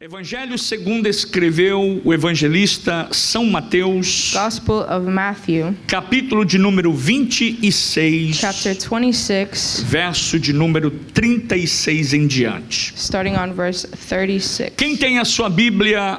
Evangelho segundo escreveu o evangelista São Mateus, Gospel of Matthew, capítulo de número 26, chapter 26, verso de número 36 em diante. starting on verse 36. Quem tem a sua Bíblia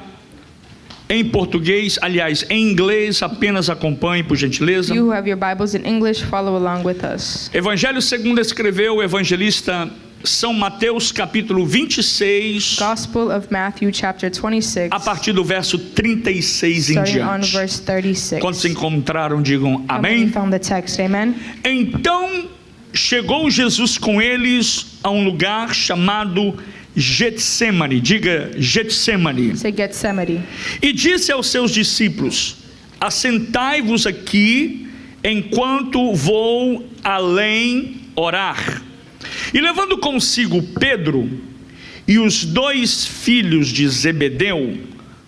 em português, aliás, em inglês, apenas acompanhe, por gentileza. You who have your Bibles in English, follow along with us. Evangelho segundo escreveu o evangelista São Mateus, capítulo 26, Gospel of Matthew, chapter 26, a partir do verso 36 em starting on diante. verse 36. Quando se encontraram, digam How many amém. found the text? Amen. Então chegou Jesus com eles a um lugar chamado Getsemane. Diga Getsemane. Say Gethsemane. E disse aos seus discípulos: assentai-vos aqui enquanto vou além orar. E levando consigo Pedro e os dois filhos de Zebedeu,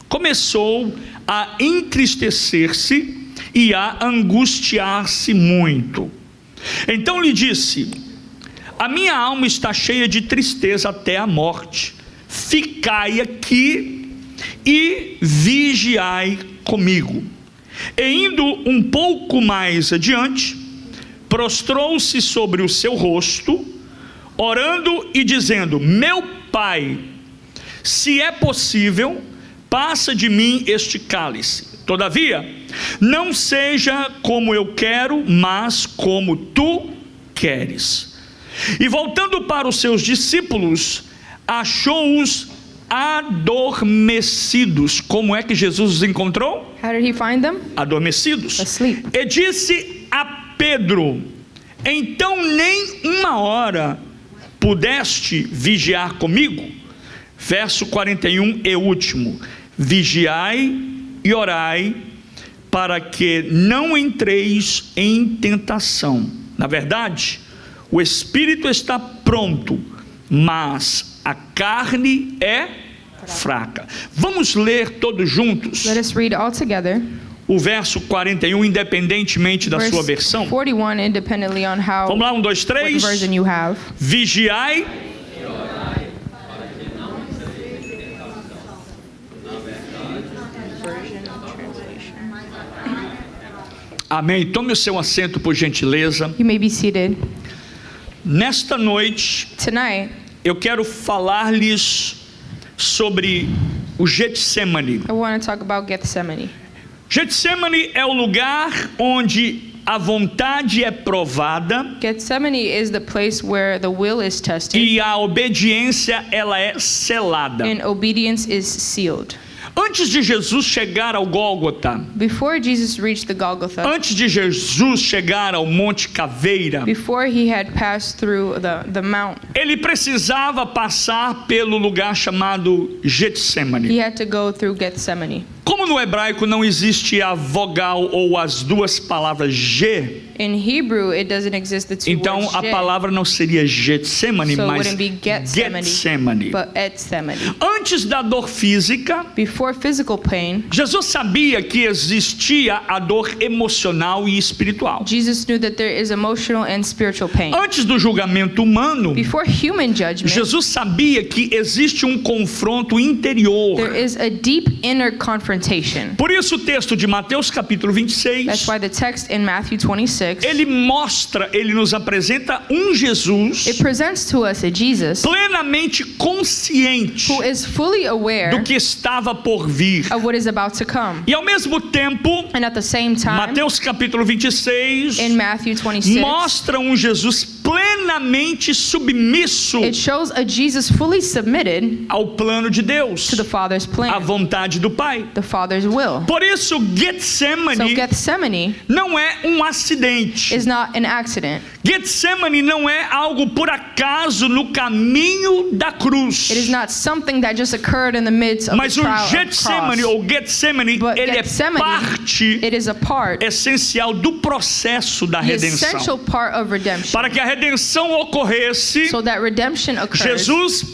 começou a entristecer-se e a angustiar-se muito. Então lhe disse: a minha alma está cheia de tristeza até a morte. Ficai aqui e vigiai comigo. E indo um pouco mais adiante, prostrou-se sobre o seu rosto, orando e dizendo: meu Pai, se é possível, passa de mim este cálice. Todavia, não seja como eu quero, mas como tu queres. E voltando para os seus discípulos, achou-os adormecidos. Como é que Jesus os encontrou? How did he find them? Adormecidos. Asleep. E disse a Pedro: então nem uma hora pudeste vigiar comigo? Verso 41 e último: vigiai e orai, para que não entreis em tentação. Na verdade, o espírito está pronto, mas a carne é fraca. Vamos ler todos juntos Let us read all together. o verso 41, independentemente da sua Verse versão. 41, independently on how, Vamos lá, 1, 2, what 3. version you have. Vigiai. Amém. Tome o seu assento, por gentileza. You may be seated. Nesta noite, Tonight, eu quero falar-lhes sobre o Getsemane. I want to talk about Gethsemane. Getsemane é o lugar onde a vontade é provada Gethsemane is the place where the will is tested e a obediência ela é selada. and obedience is sealed. Antes de Jesus chegar ao Gólgota, Before Jesus reached the Golgotha, antes de Jesus chegar ao Monte Caveira, before he had passed through the mount, ele precisava passar pelo lugar chamado he Getsemane. had to go through Gethsemane. Como no hebraico não existe a vogal ou as duas palavras G, In Hebrew, it doesn't exist the two então words a Ge, palavra não seria Getsemane, so it mas wouldn't be Gethsemane, Getsemane. but Gethsemane. Antes da dor física, Before physical pain, Jesus sabia que existia a dor emocional e espiritual. Jesus knew that there is emotional and spiritual pain. Antes do julgamento humano, Before human judgment, Jesus sabia que existe um confronto interior. there is a deep inner confrontation. Por isso o texto de Mateus capítulo 26, That's why the text in Matthew 26, ele nos apresenta um Jesus it presents to us a Jesus plenamente consciente who is fully aware do que estava por vir. of what is about to come. E ao mesmo tempo, And at the same time, Mateus capítulo 26 in Matthew 26, mostra um Jesus plenamente submisso it shows a Jesus fully submitted ao plano de Deus, to the Father's à plan, vontade do Pai. the Father's will. Por isso, So Getsemane Gethsemane não é um acidente. is not an accident. Getsemane não é algo por acaso no caminho da cruz. It is not something that just occurred in the midst of Mas the o trial of Getsemane cross. ou Getsemane, But ele é Gethsemane, parte it is a part, essencial do processo da the essential redenção. part of redemption. Para que a redenção ocorresse, So that redemption occurs, Jesus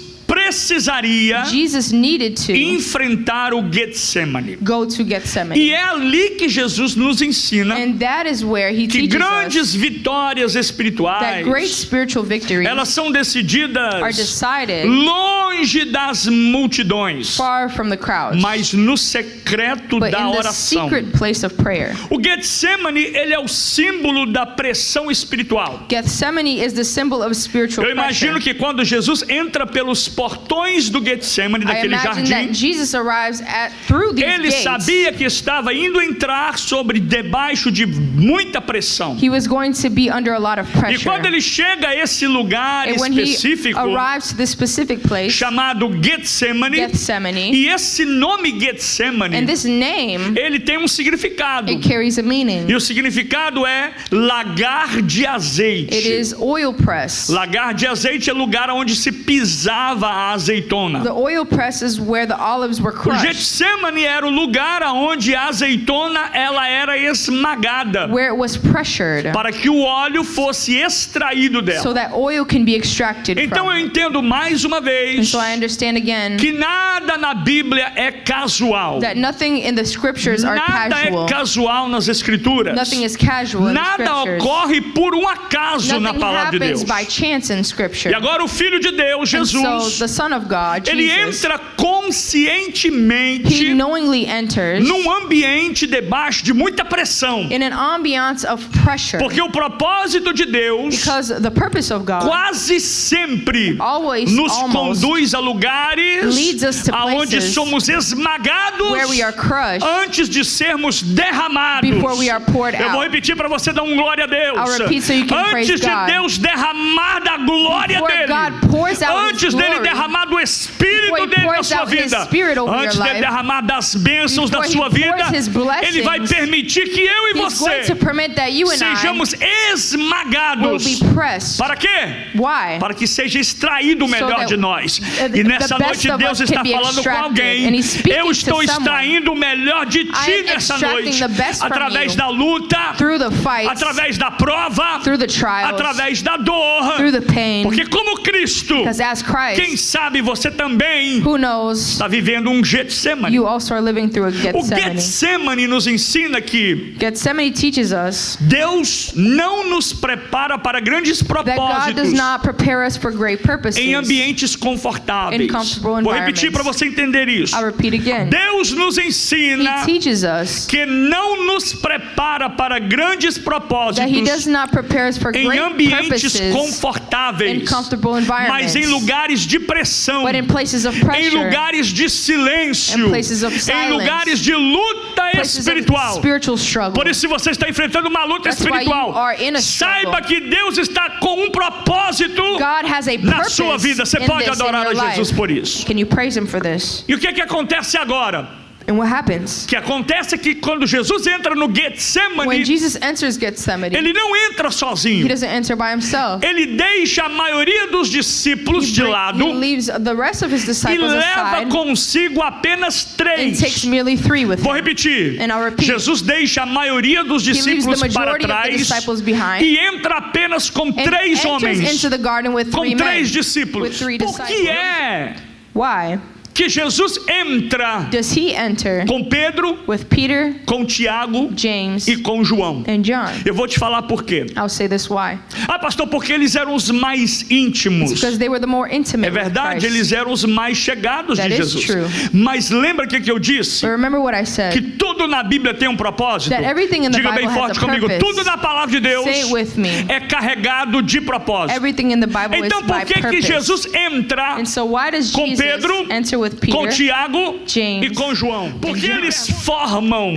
precisaria Jesus needed to enfrentar o Getsemane. go to E Gethsemane. é ali que Jesus nos ensina And that is where he que teaches grandes us vitórias that espirituais, great spiritual victories elas são are decididas decided longe das multidões, far from the crowds, mas no secreto but da in the oração. secret place of prayer. O Getsemane, ele é o símbolo da pressão espiritual. Gethsemane is the symbol of spiritual Eu imagino pressure. que quando Jesus entra pelos portões do Getsemane, I daquele imagine that jardim, Jesus arrives through these ele gates. sabia que estava indo entrar sobre debaixo de muita pressão. He was going to be under a lot of E pressure. quando ele chega a esse lugar And when he específico arrives to this specific place, chamado Getsemane, Gethsemane, e esse nome Getsemane, and this name, ele tem um significado. it carries a meaning. E o significado é lagar de It azeite. is oil press. Lagar de azeite é lugar onde se pisava a azeitona. The oil press is where the olives were O crushed, Getsemane era o lugar onde a azeitona ela era esmagada where it was pressured, para que o óleo fosse extraído so dela. that oil can be extracted Então from eu it. entendo mais uma And vez so I understand again que nada na Bíblia é casual. that nothing in the scriptures are Nada é casual. casual nas escrituras. Nothing is casual in the Nada scriptures. ocorre por um acaso na Nothing palavra de happens Deus. by chance in scripture. E agora o Filho de Deus, And so Jesus, the Son of God, ele Jesus, entra he conscientemente knowingly enters num ambiente debaixo de muita pressão. in an ambiance of pressure, Porque o propósito de Deus because the purpose of God quase sempre always nos almost conduz a lugares leads us to aonde places somos esmagados where we are crushed antes de sermos derramados. before we are poured Eu vou out. repetir para você dar glória a Deus. I'll repeat so you can praise Antes de God. Deus derramar da glória Before dele, God pours out antes His dele glory, derramar do Espírito before He dele na pours sua out His vida, Spirit over antes your dele life, derramar das bênçãos da before He sua vida, pours His ele vai blessings, permitir que eu e He's going você to permit that you and I sejamos will esmagados. be pressed. Para quê? Why? Para que seja extraído o melhor that de nós. the E nessa best noite of Deus us está can be falando com extracted. alguém. And He's speaking Eu to estou someone. extraindo o melhor de ti I am nessa extracting noite. the best from Através you. da luta, Through the fights, através da prova, through the trials, através da dor. through the pain, Porque como Cristo, because as quem Christ, sabe você também who knows, está vivendo um Getsemane. you also are living through a O Gethsemane. Getsemane nos ensina que Gethsemane teaches us Deus não nos prepara para grandes that God does propósitos not prepare us for great purposes. em ambientes confortáveis. In comfortable Vou repetir environments. para você entender isso. I'll repeat again. Deus nos He ensina teaches us que não nos prepara para grandes that He does propósitos not prepare us for em great ambientes purposes confortáveis, in comfortable mas environments, em lugares de pressão, but in places of em pressure, lugares de silêncio, in places of em silence, lugares de luta places of espiritual. spiritual struggle. Por isso, se você está enfrentando uma luta That's why espiritual, you are in a struggle. saiba que Deus está com um propósito God has a na purpose sua vida. Você in pode this in adorar your a Jesus life. por isso. Can you praise Him for this? E o que é que acontece agora? And what happens? O que acontece é que quando Jesus entra no When Getsemane, Jesus enters Gethsemane, ele não entra He sozinho. doesn't enter by Himself. Ele deixa a maioria dos discípulos de lado He leaves the rest of His e disciples leva aside consigo apenas and takes 3. merely 3 with Vou Him. repetir. And I'll repeat. Jesus deixa a maioria dos He leaves discípulos the para majority of the trás disciples behind e entra apenas com and 3 enters homens, into the garden with com 3 men. 3 discípulos. with 3 Por que disciples. é Why que Jesus entra does He enter com Pedro, with Peter, com Tiago James, e com João? and John? Eu vou te falar por quê. I'll say this why. Ah, pastor, porque eles eram os mais íntimos. Because they were the more É intimate with verdade, Christ. eles eram os mais chegados That de is Jesus. true. Mas lembra o que eu disse? But remember what I Que said. tudo na Bíblia tem um propósito. That everything in the Diga bem Bible has forte a comigo. purpose. Tudo na palavra de Deus Say it with me. é carregado de propósito. Everything in the Bible Então is por by que purpose. Jesus entra And so why does com Jesus Pedro, enter with com Peter? Tiago James, e com João? Porque John. eles formam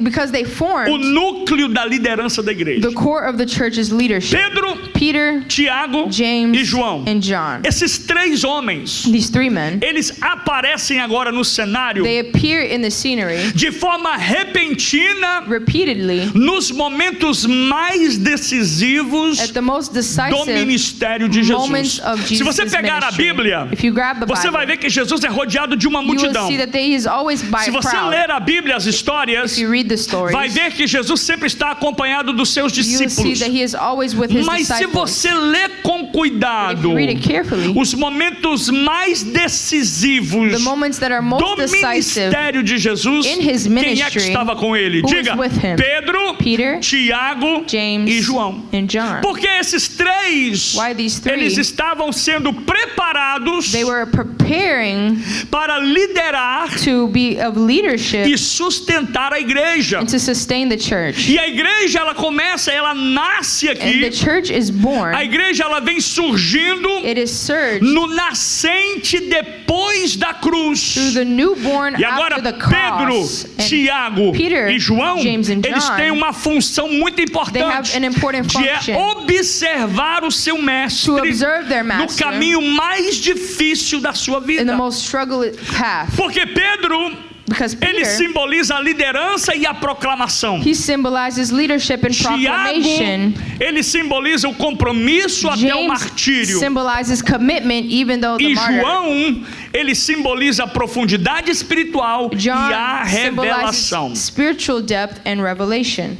Because they o formed núcleo da liderança da igreja. the core of the church's leadership. Pedro, Peter, Tiago James, e João. and John. Esses 3 homens, These 3 men, eles aparecem agora no cenário they appear in the scenery de forma repentina repeatedly nos momentos mais decisivos at the most do decisive ministério de moments Jesus. of Se Jesus' você pegar a ministry. Bíblia, If you grab the você Bible, vai ver que Jesus é rodeado de uma you will multidão. see that he is always by Se a você crowd. ler a Bíblia, as histórias, If you read the stories, vai ver que Jesus sempre está acompanhado dos seus you will see discípulos. that he is always with his Mas se disciples. você ler com If cuidado, you read it carefully, os momentos mais decisivos the moments that are most do decisive ministério de Jesus, in his quem é que ministry, estava com ele? who Diga, was with him? Pedro, Peter, Tiago James, e João. and John. Porque esses três, Why these three? eles estavam sendo preparados They were preparing para liderar to be of leadership e sustentar a igreja. and to sustain the church. E a igreja, ela nasce And the aqui. church is born. A igreja, ela vem surgindo It is surged no nascente depois da cruz. through the newborn E agora after the Pedro, cross. And Tiago Peter, e João, James and eles John, têm uma função muito they importante, have an important de function observar o seu to mestre observe their no master caminho mais difícil da sua in vida. the most struggle path. Porque Pedro, Because ele Peter, simboliza a liderança e a proclamação. he symbolizes leadership and proclamation. Tiago, ele simboliza o compromisso até o James martírio. symbolizes commitment even though the E martyr. João, ele simboliza a profundidade espiritual e a John revelação. symbolizes spiritual depth and revelation.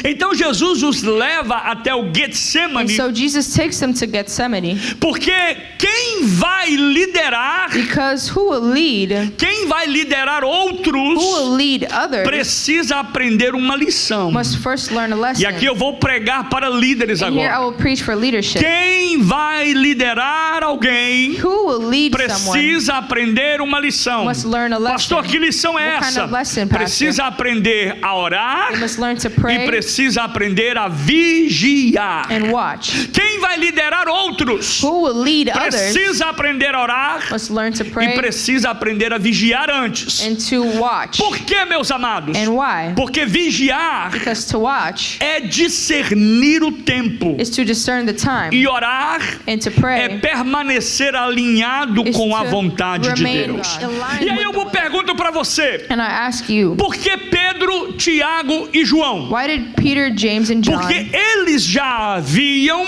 Então Jesus os leva até o And Getsemane, so Jesus takes them to Gethsemane porque quem vai liderar, because who will lead who outros, will lead others precisa aprender uma lição. must first learn a lesson. E aqui eu vou pregar para líderes And here I agora. will preach for leadership. Quem vai liderar alguém Who will lead someone precisa aprender uma lição. must learn a lesson. Pastor, que lição é What kind essa? of lesson, Pastor? Precisa aprender a orar They must learn to e pray precisa aprender a vigiar. and watch. Quem vai liderar outros Who will lead others precisa aprender a orar must learn to e pray precisa aprender a vigiar antes. and to watch. Por que, meus amados? And why? Porque vigiar Because to watch é discernir o tempo, is to discern the time, e orar and to é pray permanecer alinhado is com a to vontade de remain Deus. aligned E aí with eu the vou will. pergunto para você: And I ask you, por que Pedro, Tiago e João? why did Peter, James, and John? Porque eles já haviam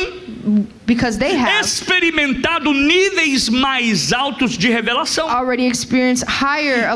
Because they have experimentado níveis mais altos de revelação. already experienced higher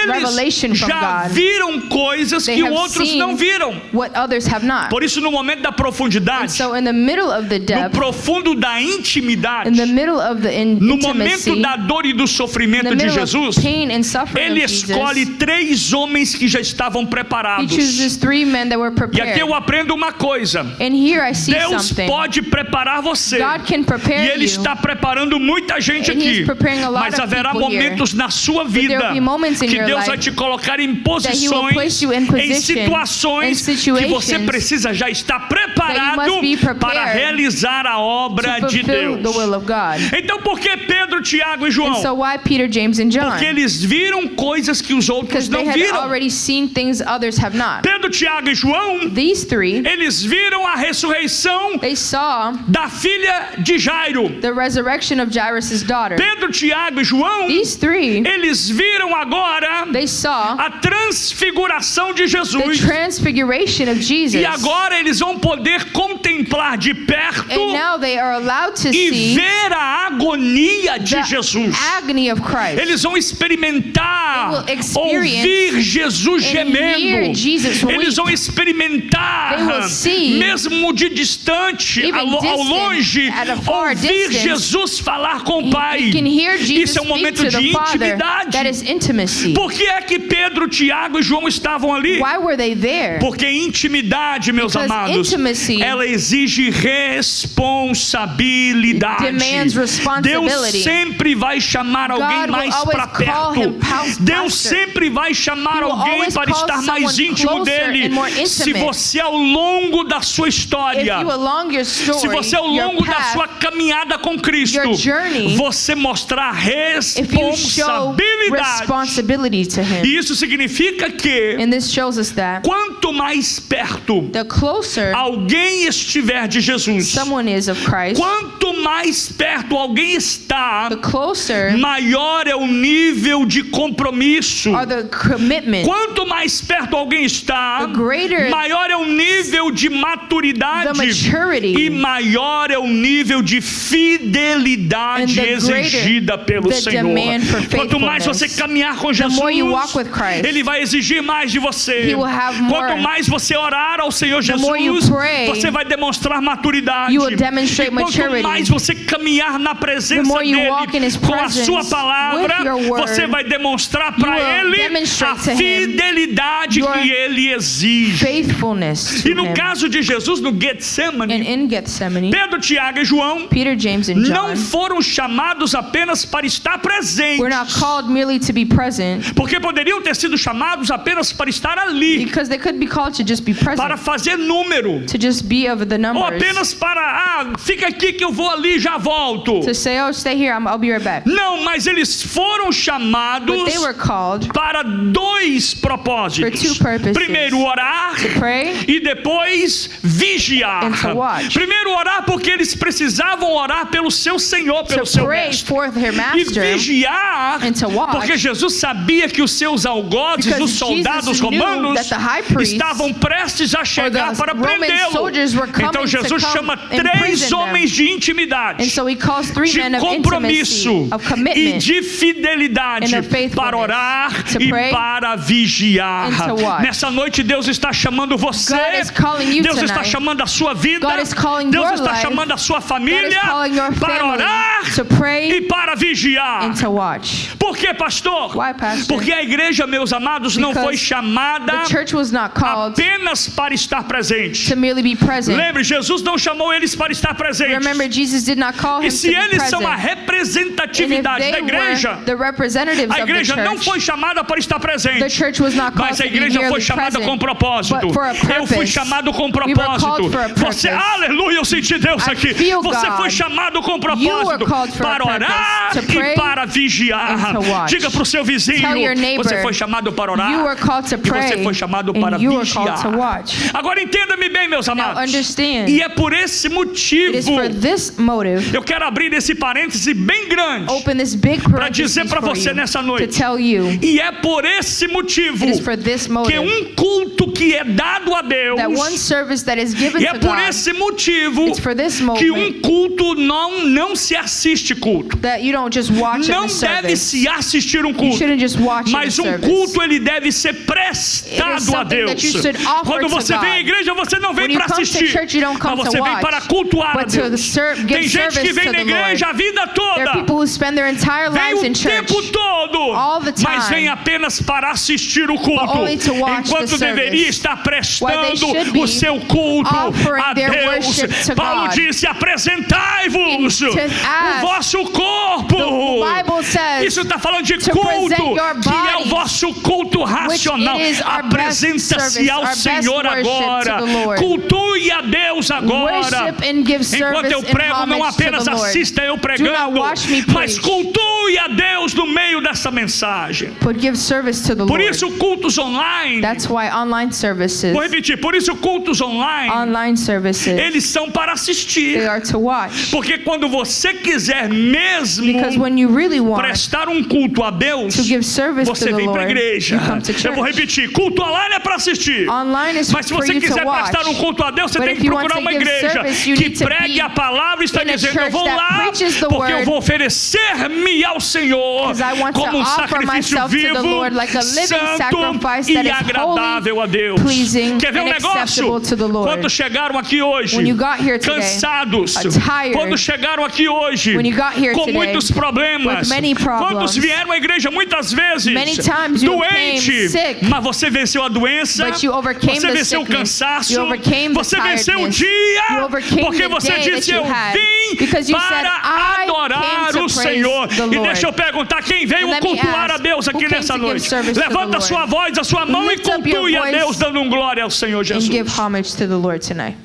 revelation Eles from já God. viram coisas They que have outros seen não viram. what others have not. Por isso, no momento da profundidade, So in the middle of the no depth, profundo da intimidade, in the middle of the no intimacy, momento da dor e do in sofrimento the de middle Jesus, of pain and suffering ele of Jesus, escolhe 3 homens que já estavam he preparados. chooses 3 men that were E aqui prepared. eu aprendo uma coisa: And here I see Deus something. pode preparar você. God can E prepare Ele you. está preparando muita gente And He's aqui. preparing a lot Mas of haverá people here. momentos na sua there vida will be moments in que your Deus life vai te colocar em He will posições, place you in em position, situações in que você situations precisa já estar preparado must be prepared para realizar a obra to de fulfill Deus. the will of God. Então, por que Pedro, Tiago e And João? so why Peter, James, and John? Porque eles viram coisas que os outros Because they não had viram. already seen things others have not. Pedro, Tiago e João, These 3, eles viram a ressurreição they saw da filha de Jairo. the resurrection of Jairus' daughter. Pedro, Tiago e João, These 3, eles viram agora they saw a transfiguração de the Jesus. transfiguration of Jesus. E agora eles vão poder contemplar de perto And now they are allowed to e see ver a agonia de the Jesus. agony of Christ. Eles vão experimentar, They will experience ouvir Jesus and gemendo. hear Jesus Eles vão weep. experimentar, They will see, mesmo de distante, even ao distant, longe, at a far ouvir distance, Jesus falar com o Pai. You can hear Jesus Isso é um speak momento to de the Father. intimidade. That is intimacy. Por que é que Pedro, Tiago e João estavam ali? Why were they there? Porque intimidade, meus Because amados, intimacy ela exige responsabilidade. demands responsibility. Deus sempre vai chamar alguém God will mais always para call perto. him pastor. Deus sempre vai chamar He will alguém always para call estar mais someone íntimo closer dele. and more Se intimate. você ao longo da sua If história, you along your story, se você ao your longo da path, sua caminhada com Cristo, your journey, você mostrar if you show responsabilidade. responsibility to Him, E isso significa que and this shows us that quanto mais perto the closer alguém estiver de Jesus, someone is of Christ, quanto mais perto alguém está, the closer maior é o nível de compromisso. are the commitment, Quanto mais perto alguém está, the greater maior é o nível de the maturidade maturity, e maior é o o nível de fidelidade And the greater exigida pelo the Senhor. demand for Quanto mais faithfulness. você caminhar com Jesus, more you walk with Christ, Ele vai exigir mais de você. He will have more. Quanto mais você orar ao Senhor The more you Jesus, pray, você vai demonstrar maturidade. you will demonstrate E quanto maturity. mais você caminhar na The presença more you dele, walk in His com a presence, sua palavra, with your word, você vai demonstrar para you will Ele demonstrate a to Him fidelidade your que Ele exige. faithfulness to E no Him. caso de Jesus, no And Getsemane, in Gethsemane, Pedro, Tiago e João Peter, James, and não John foram chamados apenas para estar presentes, were not called merely to be present, porque poderiam ter sido chamados apenas para estar ali, because they could be called to just be para present, fazer número, to just be of the ou numbers, apenas para, fica aqui que eu vou ali e já volto. to say, oh, stay here, I'll be right back. Não, mas eles foram chamados But they were called para dois propósitos. For two purposes. Primeiro, orar, to pray e depois vigiar. And to watch. Primeiro, orar porque eles precisavam orar pelo seu Senhor, pelo to seu pray mestre. for their E master, vigiar, and to watch, porque Jesus sabia que os seus algozes, because os soldados Jesus knew romanos, that the high priests estavam prestes a chegar the para Roman prendê-lo. soldiers were coming Então Jesus to come chama and três prison them. homens de intimidade, and so he calls three de men of compromisso intimacy, of e commitment, de fidelidade and of faithfulness, para orar to e pray para vigiar. and to watch. Nessa noite Deus está chamando você, God is calling you Deus está tonight. chamando a sua vida, God is calling Deus your está life. chamando a sua God is família calling your para family orar to pray e para vigiar. and to watch. Por que, pastor? Why, pastor? Porque a igreja, meus amados, não Because foi chamada The church was not called apenas para estar presente. to merely be present. Lembre, Jesus não chamou eles para estar presentes. Remember, Jesus did not call him E to se be eles present. são a And if representatividade they da igreja, were the representatives a of the igreja não church, foi chamada para estar the presente. church was not called Mas a to be igreja foi merely chamada present, com propósito. but for a Eu fui purpose. chamado com We were called propósito. for a purpose. Você, aleluia, eu senti Deus I aqui. feel Você God. foi chamado com You were propósito called for a para orar purpose, to pray e para vigiar. and to watch. Diga para o seu vizinho, Tell your neighbor, você foi chamado para orar. you were called to E você pray, foi chamado para and you were called vigiar. to watch. Agora entenda-me bem, meus Now amados. understand, E é por esse it is motivo for this motive, eu quero abrir esse parêntese bem grande open this big para dizer parenthesis para for você you, nessa to noite. tell you, E é por esse motivo it is for this que motive, culto que é dado a Deus, that one service that is given e é to por God, esse motivo it's for this que moment culto não se assiste culto. that you don't just watch Não in the deve service. se assistir You culto. shouldn't just watch Mas in the service. culto ele deve ser It is prestado a something that Deus. you should offer Quando to você God. vem à igreja, você não vem When you para come to assistir, church, you don't come mas to você vem watch, para cultuar a but to Deus. give Tem gente service que vem to na the igreja a Lord. vida There are toda, people who spend their entire vem lives o in church, tempo todo, all the mas time, vem apenas para assistir o culto, only to watch enquanto the deveria service, estar while they prestando should be o seu culto offering a their Deus. worship to Paulo God. disse: apresentai-vos And to o ask, vosso corpo. the Bible says, Isso está falando de to culto, present your que é o bodies, vosso culto racional. it is our best Apresenta-se service, ao our best Senhor worship agora. to the Lord. Cultue a Deus agora. worship and give Enquanto service eu and prego, não homage to apenas the Lord. assista eu Do not pregando, watch me mas preach, cultue a Deus no meio dessa mensagem. but give service to the Por Lord. isso, cultos online, That's why online services, vou repetir, por isso cultos online, services, eles são para assistir. they are to watch. Porque quando você quiser mesmo Because when you really want prestar um culto a Deus, to give service to você the vem para a Lord, igreja. you come to Eu vou church. repetir, culto online é para assistir. Online is Mas se for você you to quiser watch. prestar um culto a Deus, você But tem if que you want procurar to uma give igreja service, you que need to pregue be a palavra e está in a dizendo: eu church vou that lá preaches the porque eu word, vou oferecer-me ao Senhor 'cause I want to como um offer sacrifício myself to the vivo, Lord like a living santo sacrifice that e is agradável a Deus. pleasing Quer ver um and negócio? acceptable to the Lord. Quantos chegaram aqui hoje When you got here today, cansados? tired, Quantos chegaram aqui hoje when you got here com today, muitos problemas? with many problems, Quantos vieram à igreja muitas vezes many times you doente, came sick, mas você venceu a doença, but you overcame você the venceu o sickness, cansaço, you overcame the você venceu o tiredness, dia, you overcame porque the você day disse: that you eu had, vim because you said, para "I adorar came to o praise Senhor. the E Lord." deixa eu perguntar, quem veio And let me cultuar a ask, Deus aqui who came nessa to give noite? service to the Levanta a Lord? sua voz, a sua mão e Lift up your cultue a voice Deus, dando glória ao Senhor and Jesus. give homage to the Lord tonight.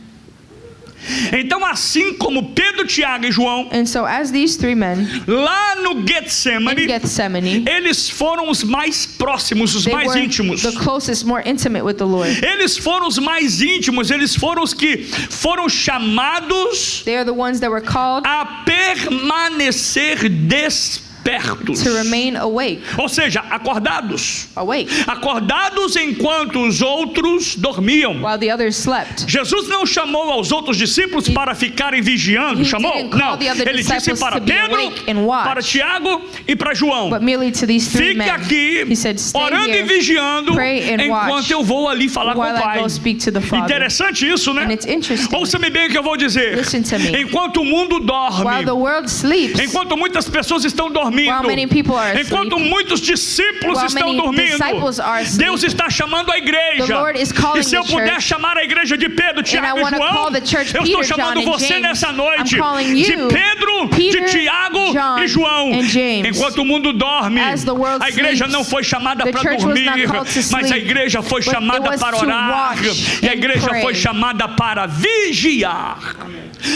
Então, assim como Pedro, Tiago e João, And so as these three men lá no in Getsemane, Gethsemane, eles foram os mais próximos, os they mais were íntimos. the closest, more intimate with the Lord. Eles foram os mais íntimos, eles foram os que foram chamados They are the ones that were called a permanecer despertos. despertos. to remain awake. Ou seja, acordados. Awake. Acordados enquanto os outros dormiam. While the others slept. Jesus não chamou aos outros discípulos para ficarem vigiando. He Chamou? didn't call Não. the other Ele disse disciples para to be Pedro, awake and watch. para Tiago e para João. But merely to these three Fique men. aqui, He said, stay orando e here, vigiando, pray and enquanto watch eu vou ali falar com while o I Pai. go speak to the Father. Interessante isso, né? And it's interesting. Ouça-me bem o que eu vou dizer. Listen to me. Enquanto o mundo dorme, While the world sleeps, enquanto muitas pessoas estão dormindo, while many people are asleep, enquanto muitos discípulos while estão many dormindo, disciples are asleep, Deus está chamando a igreja. the Lord is calling E se eu the puder church, chamar a igreja de Pedro, and I Tiago e want to João, call the church eu estou Peter, chamando John, and você James. nessa noite I'm calling de you, Pedro, Peter, de Tiago John, e João. and James. Enquanto o mundo dorme, As the world a igreja sleeps, não foi chamada the para church was dormir, not called to mas a sleep, igreja foi but it chamada was para to orar, watch e a and igreja pray. foi chamada para vigiar.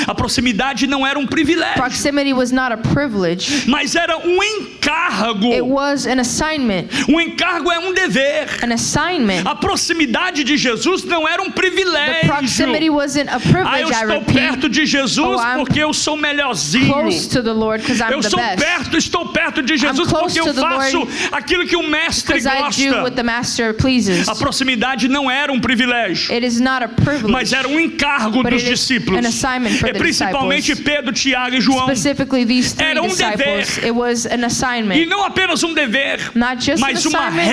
A proximidade não era um privilégio, proximity was not a privilege. mas era um encargo. It was an assignment. Um encargo é um dever. An assignment. A proximidade de Jesus não era um The privilégio. proximity wasn't a Eu privilege, I estou repeat. perto de Jesus I'm porque eu sou melhorzinho. Close to the Lord because I'm Eu the sou best. estou perto de Jesus close porque eu to the faço Lord aquilo que o mestre Because I do what gosta. the master pleases. A proximidade não era um privilégio, It is not a privilege, mas era um encargo but dos it is discípulos. an assignment for E the principalmente disciples. Pedro, Tiago e João. Specifically these three Era disciples. dever. It was an E assignment, não apenas um dever, not just an mas uma assignment,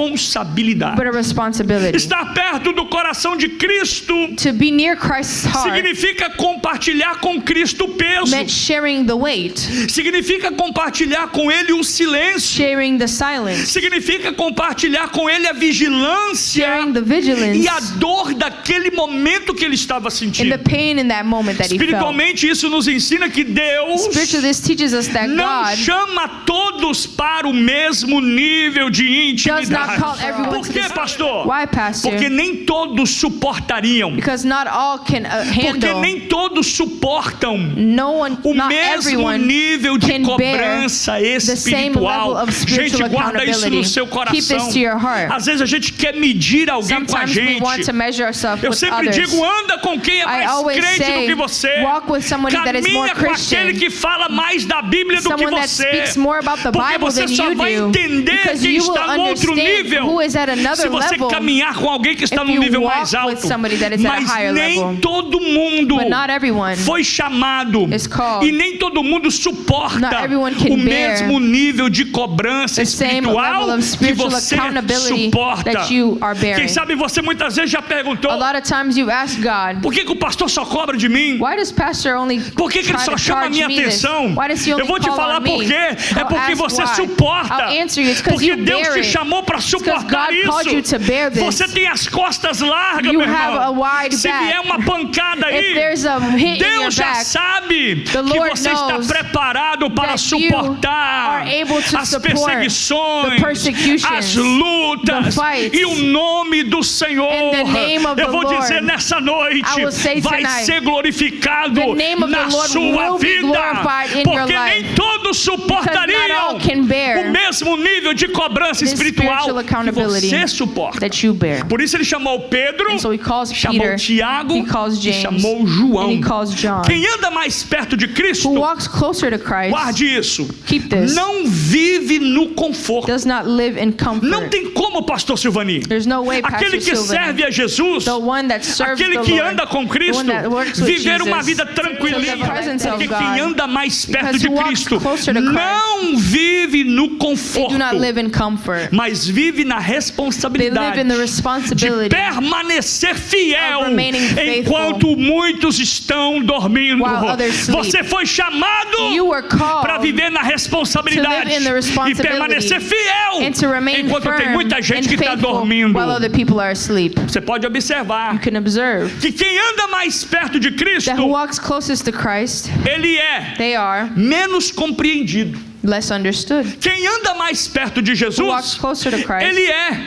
responsabilidade. but a responsibility. Estar perto do coração de Cristo To be near Christ's heart significa compartilhar com Cristo o peso. meant sharing the weight, Significa compartilhar com Ele o silêncio. sharing the silence, Significa compartilhar com Ele a vigilância sharing the vigilance, e a dor daquele momento que ele estava and the sentindo. pain in that moment that he felt. Espiritualmente, isso nos ensina que Deus Spiritually, this teaches us that não God chama todos para o mesmo nível de does not intimidade. call everyone Por to quê, this. pastor? Why, pastor? Porque nem todos suportariam. Because not all can Porque handle. nem todos suportam No one, o not mesmo everyone nível de can bear cobrança the same level espiritual. of spiritual Gente, guarda isso no accountability. seu Keep coração. this to your heart. Às vezes a gente quer medir alguém com a Sometimes we want gente. to measure ourselves Eu with sempre others. digo, anda com quem é I mais always crente do say, que você. walk with somebody that is more Caminha com Christian. aquele que fala mais da Bíblia do que Someone that você. speaks more about the Porque Bible você than só you vai do. entender Because quem you will está no outro understand nível who is at another se você level caminhar com alguém que está if no you nível walk mais with alto. somebody that is at a Mas higher nem level. todo mundo But not everyone foi chamado is called. e nem todo mundo Not suporta everyone can o bear mesmo nível de cobrança the same espiritual level of que spiritual você accountability suporta. that you are Quem bearing. sabe você muitas vezes já perguntou: A lot of times you ask God, por que o pastor só cobra de mim? why does pastor only Por que ele try só to chama a charge minha me this? atenção? Why does he only Eu vou te call falar on por me? quê. É I'll porque ask você why. suporta. I'll answer you. It's because Porque you Deus bear te it. chamou para It's because suportar God called you isso. to bear this. Você tem as costas largas, You meu have a irmão. wide Se back. vier uma pancada If aí, there's a hit in your Deus já back, sabe the que Lord você está knows preparado para that you suportar are able to as support perseguições, the persecutions, as lutas, the fights. e o nome do Senhor. In the name of Eu the vou Lord, dizer nessa noite, I will say vai tonight, ser glorificado the name of na the Lord sua will be vida, glorified in your porque life. nem todos suportariam Because not all can bear o mesmo nível de cobrança this espiritual spiritual que accountability você suporta. that you bear. Por isso ele chamou Pedro, And so he calls chamou Peter, Tiago he calls e James, chamou João. and he calls John. Quem anda mais perto de Cristo, Who walks closer to Christ, guarde isso, keep this, não vive no conforto. does not live in comfort. Não tem como, pastor Silvani. There's no way, Pastor Aquele que Silvani, serve a Jesus, the one that serves aquele the que Lord, anda com the Cristo, one that works with viver Jesus, uma vida to tranquilinha, the presence of porque God, quem anda mais perto because de who walks Cristo closer to Christ, não vive no they do conforto, not live in comfort. mas vive na They live responsabilidade in the de responsibility permanecer fiel of remaining faithful enquanto muitos estão dormindo. while others sleep. Você foi chamado You were called para viver na responsabilidade to live in the e responsibility permanecer fiel and to remain enquanto tem firm muita gente and que está faithful dormindo. while other people are asleep. Você pode observar You can observe que quem anda mais perto de Cristo, that who walks closest to Christ, ele é they are menos compreendido. less understood. Quem anda mais perto de Who walks Jesus, closer to Christ, ele é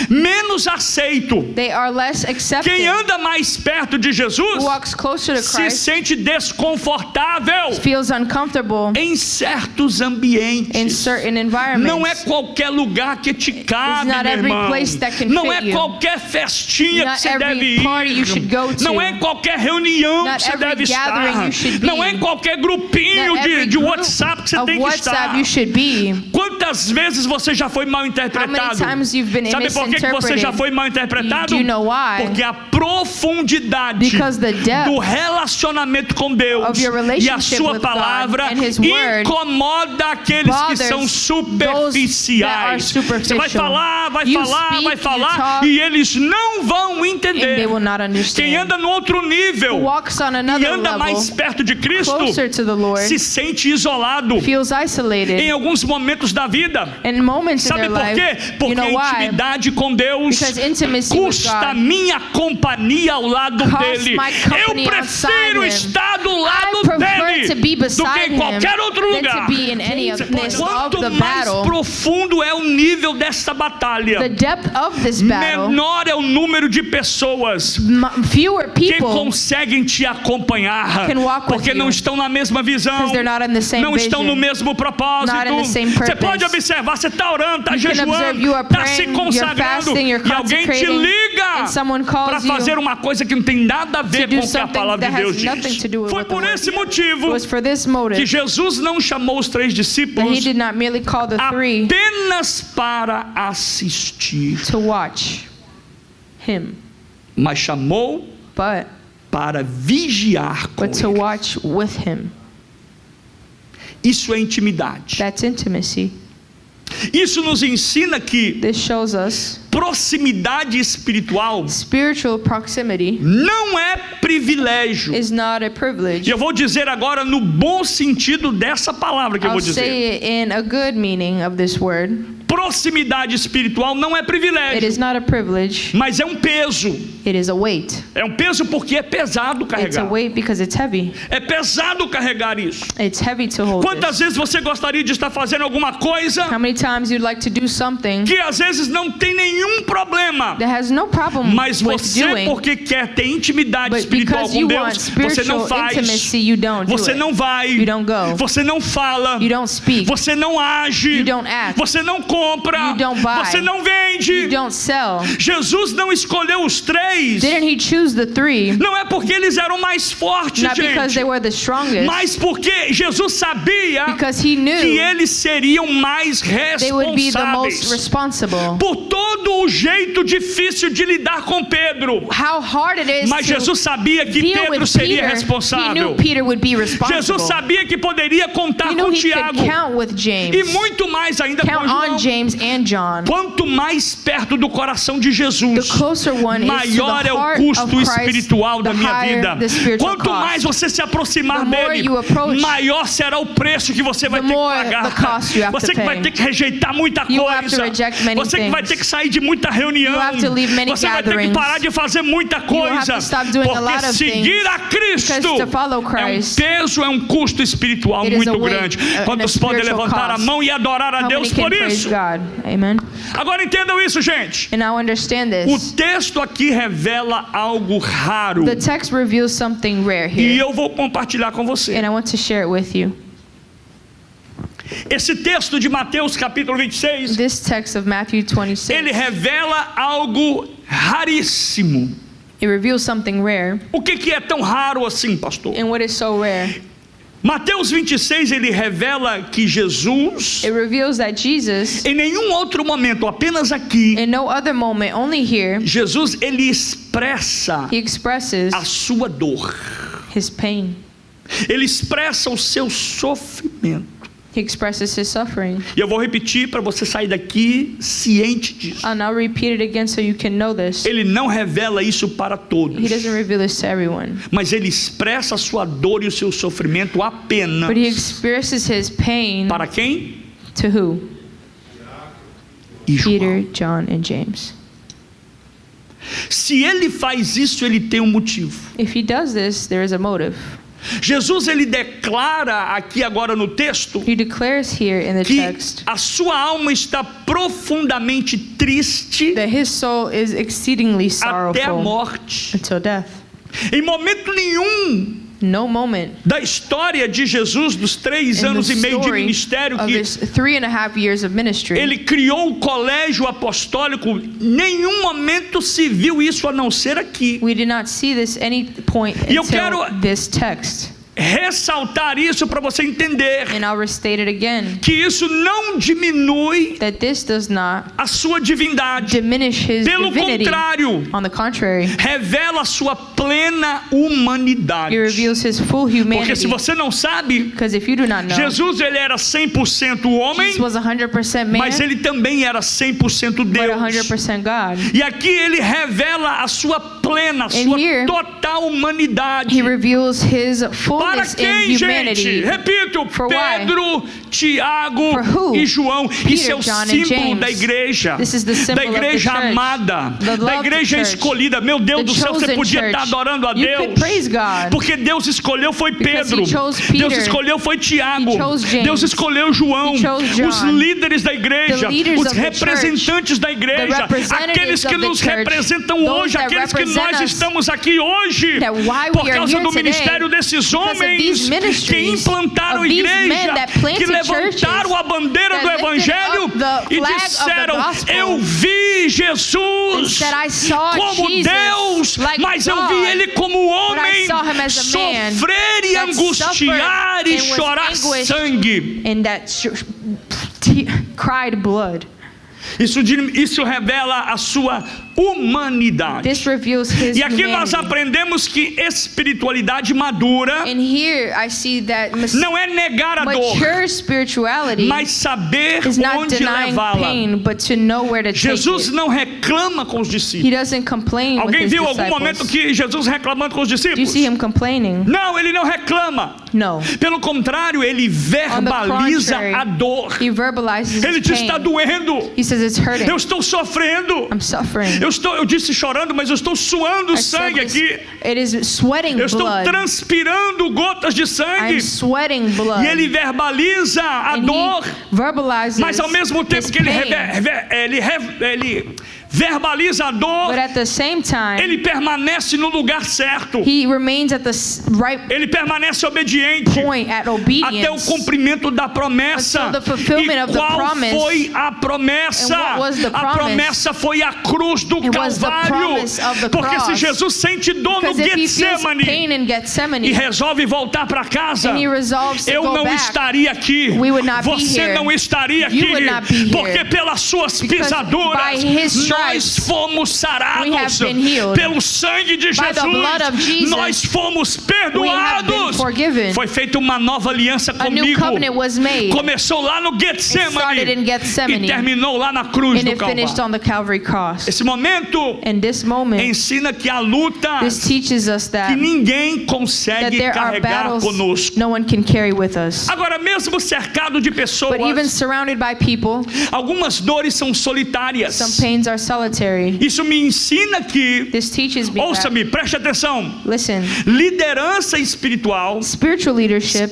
menos aceito. They are less accepted. Quem anda mais perto de Jesus Who walks closer to se Christ sente desconfortável feels uncomfortable em certos ambientes. in certain environments. Não é qualquer lugar que te cabe, not meu every irmão. place that can Não fit é you. qualquer festinha Not que você every deve party you ir. should go to. Não é qualquer reunião Not que você every deve gathering estar. you should be. Não é qualquer grupinho Not every de group WhatsApp que você of tem que WhatsApp estar. you should be. Quantas vezes você já foi mal interpretado? How many times you've been Sabe por que você já foi mal interpretado? Do you know why? Porque a profundidade Because the depth do relacionamento com Deus of your e a relationship sua with palavra God and His word incomoda aqueles que bothers são superficiais. those that are Você vai superficial. falar, vai You falar, speak, vai you falar talk, e eles não vão and entender. they will not understand. Quem anda no outro nível Who walks on e another anda level, mais perto de Cristo closer to the Lord, se sente isolado feels isolated em alguns momentos da vida. in moments in Sabe their por life. quê? Porque You know a why? intimidade com Deus Because intimacy with custa God minha companhia ao lado costs dele. my Eu company prefiro outside him. estar do lado I prefer to be dele do beside que em him qualquer outro than lugar. to be in any of this of Quanto the mais battle. profundo é o nível dessa The batalha, depth of this battle, menor é o número de pessoas fewer que people conseguem te acompanhar, can walk with porque não you. estão na mesma visão, Because they're not in the same não estão no vision. mesmo propósito. Not in the same Você purpose. pode observar, você está orando, está You can observe, jejuando, you are está se praying, you're consagrando fasting, you're e alguém te consecrating, liga and someone calls para you fazer uma coisa que não tem nada a ver to do com o que a something palavra de that Deus has nothing to do diz. with Foi what the por word esse It motivo was for this motive que Jesus não chamou os 3 that He discípulos did not merely call the 3 apenas para assistir, to watch Him, mas chamou but para vigiar com to ele. watch with Him. Isso é intimidade. That's intimacy. Isso nos ensina que This shows us proximidade espiritual spiritual proximity não é privilégio. is not a E privilege. eu vou dizer agora no bom sentido dessa palavra que eu I'll vou dizer. say it in a good meaning of this word. Proximidade espiritual não é It privilégio, is not a privilege. mas é um peso. It is a weight. É um peso porque é pesado It's a carregar. weight because it's heavy. É pesado carregar isso. It's heavy to hold Quantas this. vezes você gostaria de estar fazendo alguma coisa How many times you'd like to do something que às vezes não tem nenhum problema, that has no problem mas with você, doing, porque quer ter intimidade but espiritual because com you want Deus, você não spiritual faz, intimacy, you don't do você it. não vai, You don't go. você não fala, You don't speak. você não age, You don't act. você não compra, You don't buy. você não You vende. don't sell. Jesus não escolheu os 3, Didn't He choose the 3? não é porque eles eram mais fortes, Not because gente, they were the strongest, mas porque Jesus sabia because He knew que eles seriam mais they would be the most responsáveis responsible. por todo o jeito difícil de lidar com Pedro. How hard it is Mas to Jesus sabia que deal Pedro with seria Peter. He responsável. knew Peter would be responsible. Jesus sabia que poderia contar He knew com He Tiago could count with James. e muito mais ainda com Count on João. James and John. Quanto mais perto do coração de Jesus, The closer one is to maior the é o heart custo of Christ, espiritual da the minha higher vida. the spiritual Quanto cost. mais você se aproximar The more dele, you approach, maior será o preço que você vai the ter que more pagar. the cost you have Você to que vai pay. ter que rejeitar muita You will have to coisa. reject many Você que vai things. ter que sair de muita reunião. You have to leave many Você vai ter que gatherings. parar de fazer muita will have coisa. to stop doing a lot Porque of seguir things. a Cristo Because to follow é um Christ, peso, é um custo espiritual it is muito a weight, grande. and a Quantos podem spiritual levantar a cost. mão e adorar a How Deus many can por praise isso? God? Amen. Agora entendam isso, gente. And now understand O this. texto aqui revela algo raro. The text reveals something rare E here, eu vou compartilhar com você. and I want to share it with you. Esse texto de Mateus capítulo 26, This text of Matthew 26, ele revela algo raríssimo. it reveals something rare. O que é tão raro assim, pastor? And what is so rare? Mateus 26, ele revela que Jesus, It reveals that Jesus, em nenhum outro momento, apenas aqui, in no other moment, only here, Jesus, ele expressa He expresses a sua dor. His pain. Ele expressa o seu sofrimento. He expresses His suffering. E eu vou repetir para você sair daqui ciente disso. I'll now repeat it again so you can know this. Ele não revela isso para todos, He doesn't reveal this to everyone, mas ele expressa a sua dor e o seu sofrimento apenas but He expresses His pain para quem? to who? E João. Peter, John, and James. Se ele faz isso, ele tem um motivo. If He does this, there is a motive. Jesus ele declara aqui agora no texto He declares here in the que text a sua alma está profundamente triste that his soul is exceedingly até a sorrowful morte. until death. Em momento nenhum No moment da história de Jesus, dos 3 in anos the e meio de story ministério of que his 3.5 years of ministry, ele criou o colégio apostólico, nenhum momento se viu isso a não ser aqui. we did not see this any point E eu until quero this text. Ressaltar isso para você entender And I'll restate it again, que isso não diminui that this does not a sua divindade. diminish his Pelo divinity. contrário, On the contrary, revela a sua plena humanidade. it reveals his full Porque humanity. se você não sabe, Because if you do not know, Jesus ele era 100% homem, Jesus was 100% man, mas ele também era 100% but Deus. 100% God. E aqui ele revela a sua plena, a sua here, total humanidade. He reveals his Para fullness in quem, gente? humanity. Repito, For why? Pedro, Tiago For who? e João. Isso é o John and símbolo James. da igreja. This is the symbol Da igreja of the church. amada. The Da loved igreja church. escolhida. Meu Deus The do céu, você chosen podia church. estar adorando a You Deus. could praise God. Porque Deus escolheu foi Because Pedro. he chose Peter. Deus escolheu foi Tiago. He chose James. Deus escolheu João. He chose John. Os líderes da igreja. The leaders Os of the representantes da The igreja. representatives Aqueles que of the nos church. representam Those hoje. that Aqueles que represent nós us. estamos aqui hoje. That why Por we are causa here do today, ministério desses because of these homens que ministries, implantaram of these igreja, men that que planted levantaram churches, a bandeira that do lifted evangelho up the e flag of the disseram: gospel, eu vi Jesus that I saw como Jesus Deus, like mas eu vi God, ele como but I homem saw him as a man sofrer e that angustiar e suffered and was chorar anguished sangue. and that cried blood. Isso revela a sua humanidade. This reveals his E aqui nós humanity. aprendemos que espiritualidade madura And here I see that não é negar a dor, mature spirituality mas saber is not onde denying levá-la. pain, but to know where to take Jesus it. não reclama com os He discípulos. doesn't complain with Alguém his viu algum disciples. momento que Jesus reclamando com os Do you discípulos? see him complaining? Não, ele não reclama. No. Pelo contrário, ele verbaliza contrary, a dor. He verbalizes Ele his diz: está pain. doendo. He says it's hurting. Eu estou sofrendo. I'm suffering. Eu disse chorando, mas eu estou suando I said sangue this- aqui. It is sweating Eu estou blood. transpirando gotas de sangue. I'm sweating blood. E ele verbaliza a And dor, he verbalizes mas ao mesmo tempo his que ele pain. verbaliza a dor, But at the same time, ele permanece no lugar certo. he remains at the right Ele permanece obediente point at até o obedience cumprimento da promessa. until the fulfillment E of the qual promise. foi a promessa? And what was the A promise? promessa foi a cruz do It was the Calvário. promise of the Porque se cross. Jesus sente dor no Because if he feels Getsemane pain in Gethsemane e resolve voltar para casa, and he resolves to eu go não back, estaria aqui. we would not be Você here. não estaria You aqui. would not be here. Porque pelas suas Because pisaduras by his nós stripes fomos sarados. we have been healed. Pelo sangue de By the blood of Jesus Jesus, nós fomos we have been perdoados. forgiven. Foi feita uma nova aliança A new comigo. covenant was made. Começou lá no It started Getsemane in Gethsemane e terminou lá na cruz and do it finished Calvário. on the Calvary cross. Esse momento And this moment, ensina que a luta this teaches us que that ninguém that consegue there are carregar battles conosco. no one can carry with us. Agora, mesmo cercado de pessoas, But even surrounded by people, algumas dores são solitárias. some pains are solitary. Isso me ensina que, This teaches me that, ouça-me, preste atenção, listen, liderança espiritual, spiritual leadership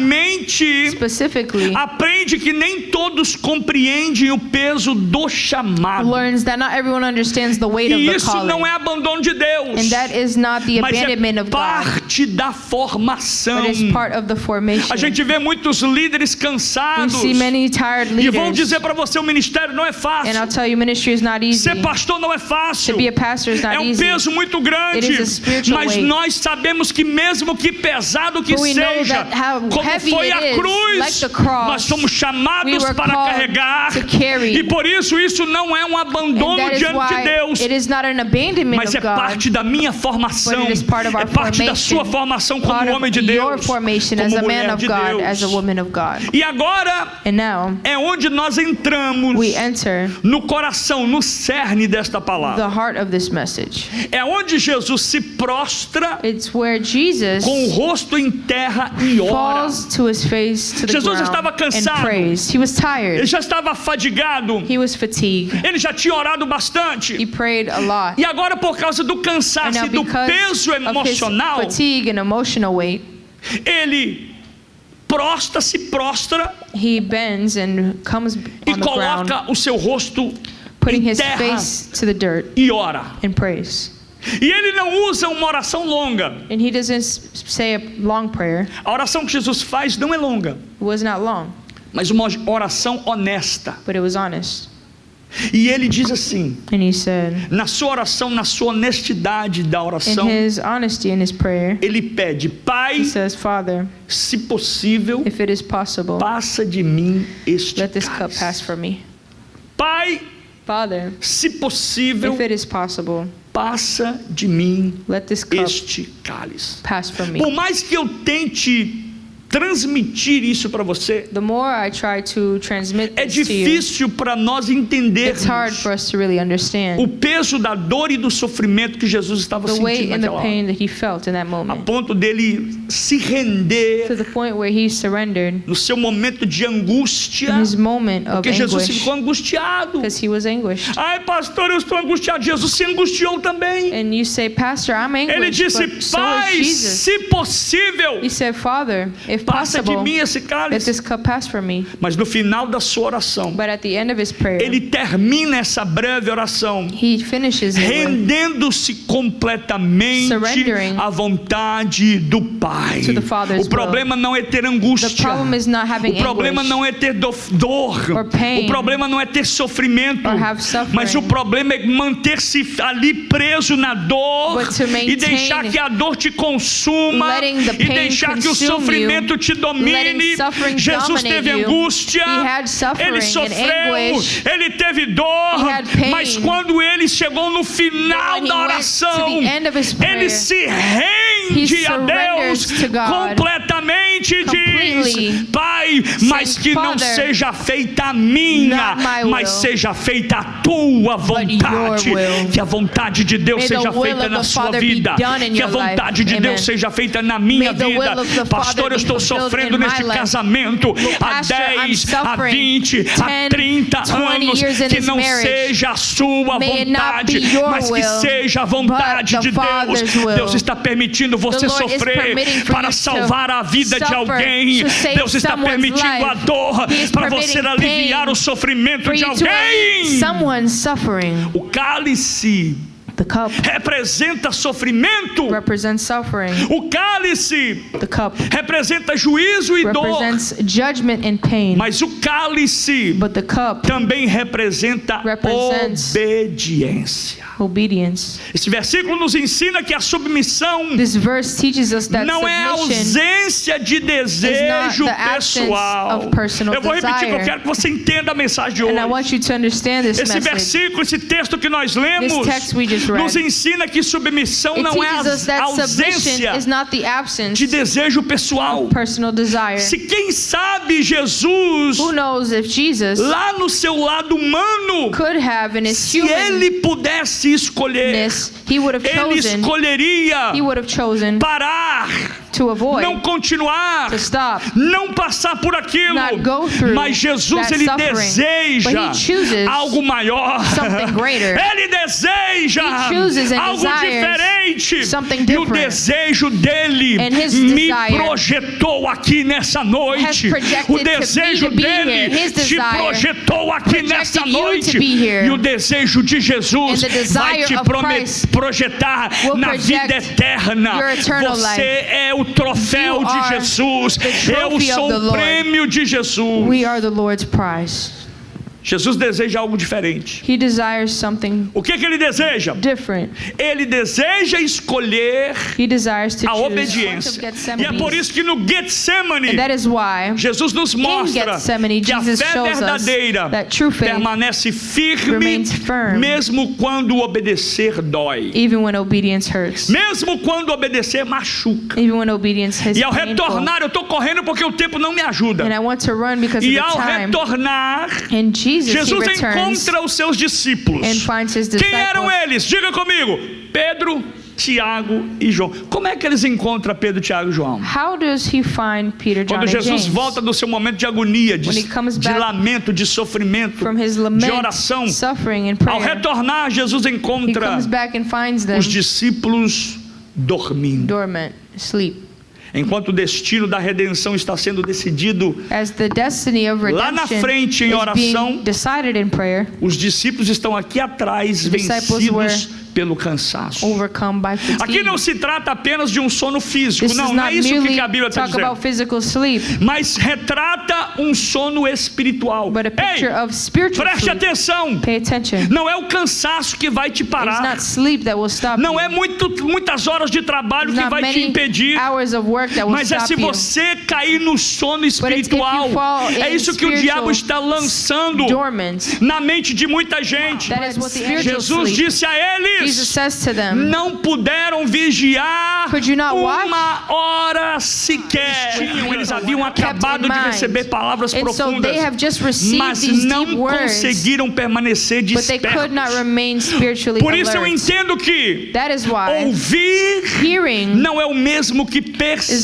especialmente, specifically aprende que nem todos compreendem o peso do chamado. learns that not everyone understands the weight of E the isso não calling. é abandono de Deus, And that is not the mas abandonment é of God, parte da formação. but is part of the formation. A gente vê muitos líderes We cansados. see many tired E vou leaders. dizer para você, o ministério não é And fácil. I'll tell you, ministry is not easy. Ser pastor não é fácil. To be a pastor is É not um easy. peso muito grande. It is a spiritual Mas weight. nós sabemos que mesmo que pesado que But we know seja, that how como heavy foi it a is, cruz, like the cross, nós somos we chamados were para called carregar. to carry. E por isso não é um And abandono that is diante de why Deus. it is not an abandonment Mas of é God, parte da minha formação. but it is part of our É parte da formation, sua formação como part homem of de your Deus. formation as Como a man mulher of de God, Deus. as a woman of God. E agora And now é onde nós entramos we enter no coração, no cerne desta palavra. the heart of this message. É onde Jesus se prostra It's where Jesus com o rosto em terra e ora. falls to his face to the Jesus estava ground cansado. and prays. He was Ele tired. já estava fadigado. He was fatigued. Ele já tinha orado He bastante. prayed a lot. E agora, por causa do And cansaço now e do because peso of his emocional, fatigue and emotional weight, Ele se prostra He bends and comes e on the ground, coloca o seu rosto putting em his terra face to the dirt e ora. and prays. E ele não usa uma oração longa. And he doesn't say a long prayer. A oração que Jesus faz não é longa, It was not long, mas uma oração honesta. but it was honest. E ele diz assim, And he said, na sua oração, na sua honestidade da in oração, his honesty in his prayer, ele pede: he Pai, says, Father, se possível, if it is possible, passa de mim este let this cup cálice. pass from me. Pai, Father, se possível, if it is possible, passa de mim let this cup este cálice. pass from me. Por mais que eu tente transmitir isso para você, The more I try to transmit é this to you, difícil para nós it's hard entendermos for us to really o understand peso da dor e do sofrimento que Jesus estava the weight sentindo and the naquela hora, pain that he felt in that a moment, ponto dele se to render the point where he surrendered no seu momento de angústia, in his moment of porque Jesus anguish, ficou angustiado. because he was anguished. Ai, pastor, eu estou angustiado. Jesus se angustiou também. And you say, Pastor, I'm Ele anguished, disse: but so is Pai, Jesus. se possível, He said, Father, if passa de possible, mim esse let cálice. this cup pass from me. Mas no final da sua oração, But at the end of his prayer, ele termina essa breve oração he finishes it with, rendendo-se completamente Surrendering à vontade do Pai. to the Father's O problema não é ter angústia. The problem is not having O problema anguish não é ter dor. or pain O problema não é ter sofrimento. or have suffering. Mas o problema é manter-se ali preso na dor But to e maintain deixar que a dor te consuma letting the e pain deixar que o consume sofrimento you, te domine. letting suffering Jesus dominate teve you. angústia, He had suffering ele and sofreu, anguish. ele teve dor, He had pain. mas quando ele chegou no final When he da went oração, to the end of his prayer, ele se rende he a Deus surrenders to God completamente e diz: completely, Pai, mas que não Father, seja feita a minha, not my mas will, seja feita a tua vontade. your will. Que a vontade de Deus May the seja will feita of na the sua Father be vida, done in que a your vontade life. de Amen. Deus seja feita na minha May the will vida. of the Pastor, Father eu estou be fulfilled sofrendo in neste my life. casamento há Pastor, I'm 10, há suffering 20, há 10, 30 20 anos. years in Que this não marriage. seja a sua May it not vontade, be your mas que will, seja a vontade but de the Deus. Father's will. Deus está permitindo você The Lord is sofrer permitting for para you to salvar a vida de suffer, alguém. to save Deus está someone's permitindo a life. dor He is para você permitting aliviar pain o sofrimento for de you to alguém. alleviate someone's suffering. O cálice The cup representa sofrimento. represents suffering. O cálice The cup representa juízo e dor. represents judgment and pain. Mas o cálice But the cup também representa represents obediência. obedience. Esse versículo nos ensina que a submissão This verse teaches us that não é submission ausência de desejo is not the absence pessoal. of personal Eu vou repetir que eu desire. quero que você entenda a mensagem de and I hoje. want you to understand this Esse message. versículo, esse texto que nós lemos, This text we just read. nos ensina que submissão It não é teaches us that ausência submission is not the absence de desejo pessoal. of personal desire. Se quem sabe Jesus, Who knows if Jesus lá no seu lado humano, could have in his se ele pudesse escolher, he would have ele chosen escolheria parar, to avoid, não continuar, to stop, não passar por aquilo. not go through Mas Jesus, that ele suffering. deseja But he chooses algo maior. something greater. Ele deseja He chooses and algo desires diferente. something E o different. desejo dele And his me desire projetou aqui nessa noite. projected O to desejo me to be dele here. His te desire projetou aqui nessa projected you noite. to be here. E o desejo de Jesus And the vai desire te of Christ projetar will na project vida eterna. your eternal Você life. é o troféu You de are Jesus. the Eu trophy of sou the o Lord. prêmio de Jesus. We are the Lord's prize. Jesus deseja algo diferente. He desires something O que ele deseja? different. Ele deseja escolher He desires to a choose obediência. Gethsemane. E é por isso que no Getsemane, And that is why Jesus nos in mostra Gethsemane, que a Jesus fé shows us verdadeira that true faith permanece firme, remains firm, mesmo quando obedecer dói. even when obedience hurts, Mesmo quando obedecer machuca. even when obedience is E ao painful. retornar, eu estou correndo porque o tempo não me ajuda. And I want to run because E of ao the time. retornar, And Jesus, he Jesus returns encontra os seus discípulos. and finds his Quem eram disciples. eles? Diga comigo. Pedro, Tiago e João. Como é que eles encontram Pedro, Tiago e João? How does he find Peter, John, Quando and Jesus James? volta do seu momento de agonia, When he comes de back lamento, de sofrimento, From his de lament, oração, suffering, and ao prayer, retornar, Jesus he encontra comes back and finds them os discípulos dormindo. dormant, asleep. enquanto o destino da redenção está sendo decidido As the destiny of lá na redemption frente em is oração, being decided in prayer, os discípulos estão aqui atrás, The disciples vencidos pelo cansaço. overcome by Aqui fatigue. não se trata apenas de um sono físico, This não, is não é not isso merely que a Bíblia está talk dizendo, about physical sleep, mas retrata um sono espiritual. but a picture Ei, of spiritual preste sleep. atenção, Pay attention. não é o cansaço que vai te It's parar, not sleep that will stop não you. é muitas horas de trabalho It's que not vai te many impedir, hours of work that will mas é stop se you. você cair no sono But it's if espiritual. you fall É in isso que o diabo está spiritual lançando dormant. na mente de muita gente. That is what the spiritual Jesus sleep. disse a Jesus eles: says to them, não puderam vigiar Could you not watch? uma hora sequer. Eles haviam acabado de receber palavras and so they have profundas, just received mas these não deep words, conseguiram permanecer but they could not despertos. remain spiritually Por isso eu alert. entendo que That is why ouvir hearing não é o mesmo que is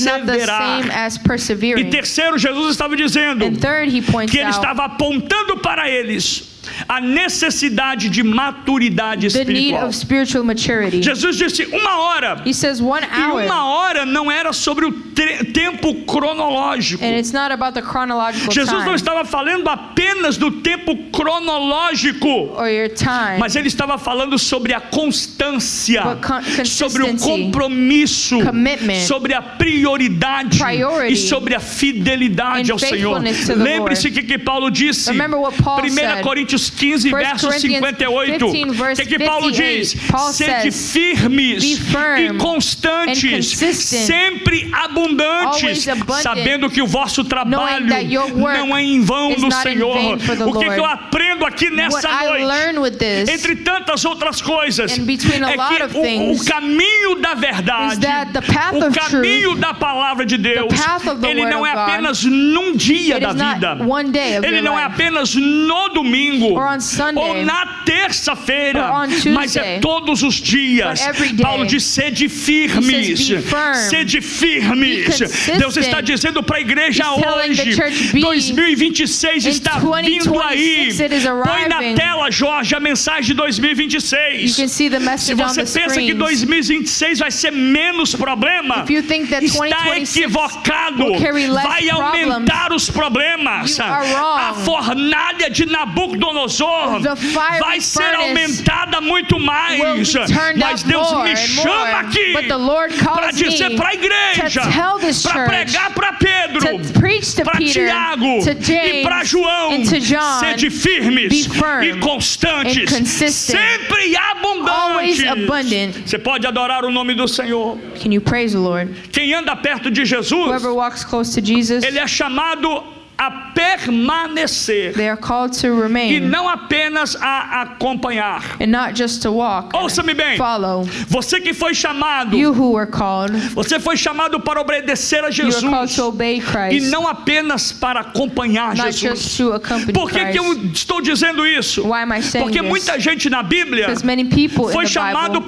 not the perseverar. same as E persevering. terceiro, Jesus estava dizendo And third, he points que ele out estava apontando para eles a necessidade de maturidade the need espiritual. of spiritual maturity. Jesus disse 1 hora. He says 1 E hour, 1 hora não era sobre o tempo cronológico. and it's not about the chronological Jesus não time estava falando apenas do tempo cronológico, or your time, mas ele estava falando sobre a constância, But sobre o consistency, compromisso, commitment, sobre a prioridade priority, e sobre a fidelidade and ao Senhor. faithfulness to the Lembre-se o que Paulo disse. Remember what Paul 1 said. Coríntios 15, 1 verso Corinthians 58. 15, verse O que Paulo 58? diz? Paul Sede says, firmes "Be firm e constantes, and consistent, sempre abundantes, always abundant, sabendo que o vosso trabalho knowing that your work não é em vão is no not in Senhor." vain for the O que Lord. eu aprendo aqui What nessa I noite, learn with this entre tantas outras coisas, And between a é lot que of things, o caminho da is verdade, that the path o of caminho truth, da palavra de Deus, path of the ele word não é of God, apenas num dia it da is not vida, one day of ele your não é life, apenas no domingo or on Sunday, ou na terça-feira, or on Tuesday, mas é todos os dias. but every day. Paulo diz: sede firmes, He says, "Be firm, sede firmes." be consistent. Deus está dizendo para a igreja He's telling the hoje: church, be 2026 in está vindo aí. 2026 it is Põe na arriving. tela, Jorge, a mensagem de You 2026. can see the Se message on você the pensa que screen. 2026 vai ser menos problema, If you think that está 2026 equivocado. will carry less Vai aumentar os problemas. You are wrong. A fornalha de Nabucodonosor The fiery vai ser furnace aumentada muito will mais. be turned Mas up Deus more me and chama more. aqui But the Lord para calls dizer me para a igreja, to tell this para church, pregar para Pedro, to preach to para Peter, Tiago to e para James, João. and to John, Sede firmes be firm e constantes, and consistent, sempre always abundantes. abundant. Você pode adorar o nome do Senhor. Can you praise the Lord? Quem anda perto de Jesus, Whoever walks close to Jesus, ele é chamado a permanecer they are called to e remain não apenas a acompanhar. and not just to walk. Ouça-me bem. Follow. Você que foi chamado, You who were called, você foi chamado para obedecer a you were called Jesus to obey e Christ, não apenas para acompanhar not just Jesus. to accompany Por que Christ. eu estou dizendo isso? Why am I saying Porque this? muita gente na Bíblia Because many people in foi the chamado Bible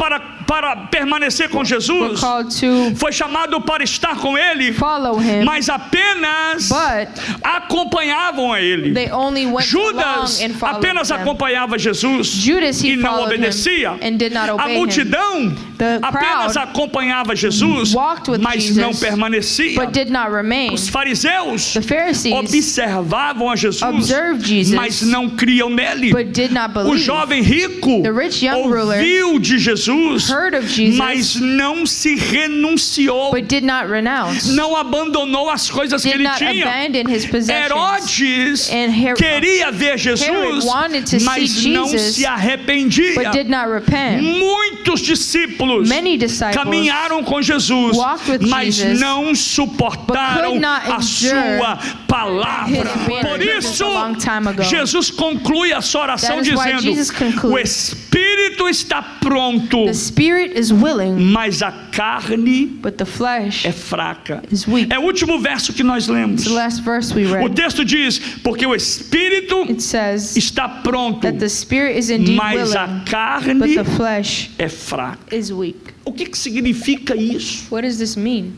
para permanecer com were Jesus, called to foi chamado para estar com Ele, follow Him, mas apenas but acompanhavam a Ele. they only went Judas along and followed apenas Him. acompanhava Jesus Judas, he e não followed obedecia. Him and did not A obey Him. multidão The apenas crowd acompanhava Jesus, walked with mas Jesus, não permanecia. but did not remain. Os fariseus The Pharisees observavam a Jesus, observed Jesus, mas não criam nele. but did not O believe. jovem rico The rich young ruler ouviu de Jesus, heard of Jesus, mas não se renunciou, but did not renounce, não abandonou as coisas que did ele not tinha. abandon his possessions. Herodes And queria ver Jesus, wanted to mas see não Jesus, se arrependia. but did not repent. Muitos discípulos Many disciples caminharam com Jesus, walked with mas Jesus, não suportaram but could not a endure sua palavra. his word. Por isso, A long time ago. Jesus conclui a sua oração That is why dizendo: Jesus concludes, o Espírito está pronto, the spirit is willing, mas a carne but the flesh é fraca. is weak. É o último verso que nós lemos. It's the last verse we O read. texto diz: porque o Espírito It says está pronto, that the spirit is indeed mas a willing, but carne the flesh é fraca. is weak. O que significa isso? What does this mean?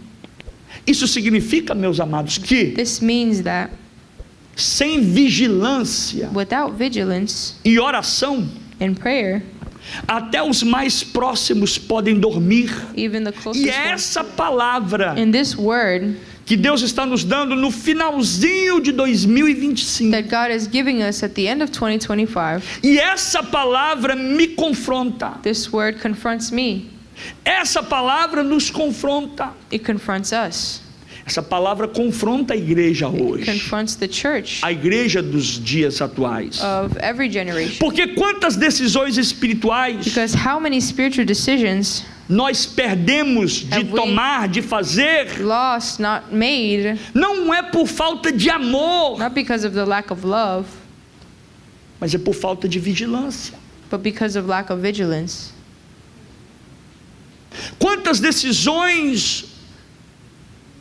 Isso significa, meus amados, que This means that sem vigilância without vigilance e oração, and prayer, Até os mais próximos podem dormir. Even the E closest é ones. essa palavra In this word que Deus está nos dando no finalzinho de 2025. that God is giving us at the end of 2025, E essa palavra me confronta. this word confronts me. Essa palavra nos confronta. It confronts us. Essa palavra confronta a igreja It hoje. confronts the church A igreja dos dias atuais. of every generation. Porque quantas decisões espirituais Because how many spiritual decisions nós perdemos de Have we tomar, de fazer, lost, not made, não é por falta de amor, not because of the lack of love, mas é por falta de vigilância. but because of lack of vigilance? Quantas decisões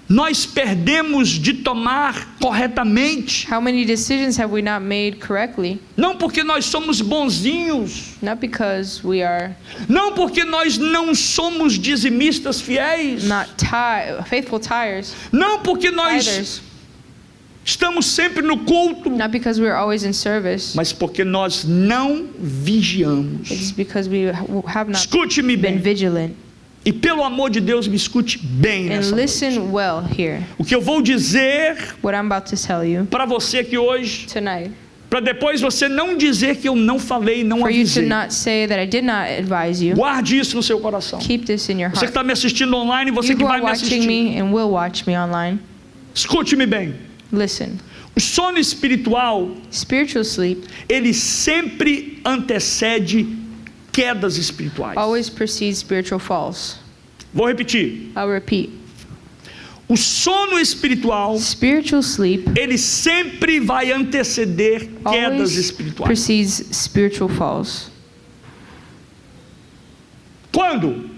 nós perdemos de tomar corretamente, How many decisions have we not made correctly? não porque nós somos bonzinhos, Not because we are não porque nós não somos dizimistas fiéis, not faithful tires, não porque nós tithers, estamos sempre no culto, not because we're always in service. mas porque nós não vigiamos. It is because we have not Escute-me been bem, vigilant. e pelo amor de Deus me escute bem And nessa noite. listen well here. O que eu vou dizer What I'm about to tell you para você aqui hoje, tonight, para depois você não dizer que eu não falei, não for you to avisei. not say that I did not advise you. Guarde isso no seu coração. Keep this in your Você que heart. está me assistindo online, você You que who vai are me watching assistir, me and will watch me online, escute-me bem. listen. O sono espiritual, Spiritual sleep ele sempre antecede quedas espirituais. always precedes spiritual falls. Vou repetir. I'll repeat. O sono espiritual, Spiritual sleep ele sempre vai anteceder quedas always espirituais. precedes spiritual falls. Quando?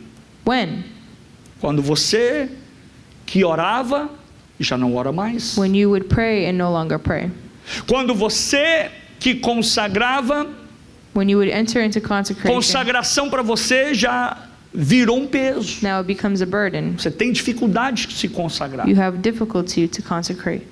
When? Quando você que orava já não ora mais. When you would pray and no longer pray. Quando você que consagrava, When you would enter into consecration, consagração para você já virou um peso. now it becomes a burden. Você tem dificuldade de se consagrar. You have difficulty to consecrate,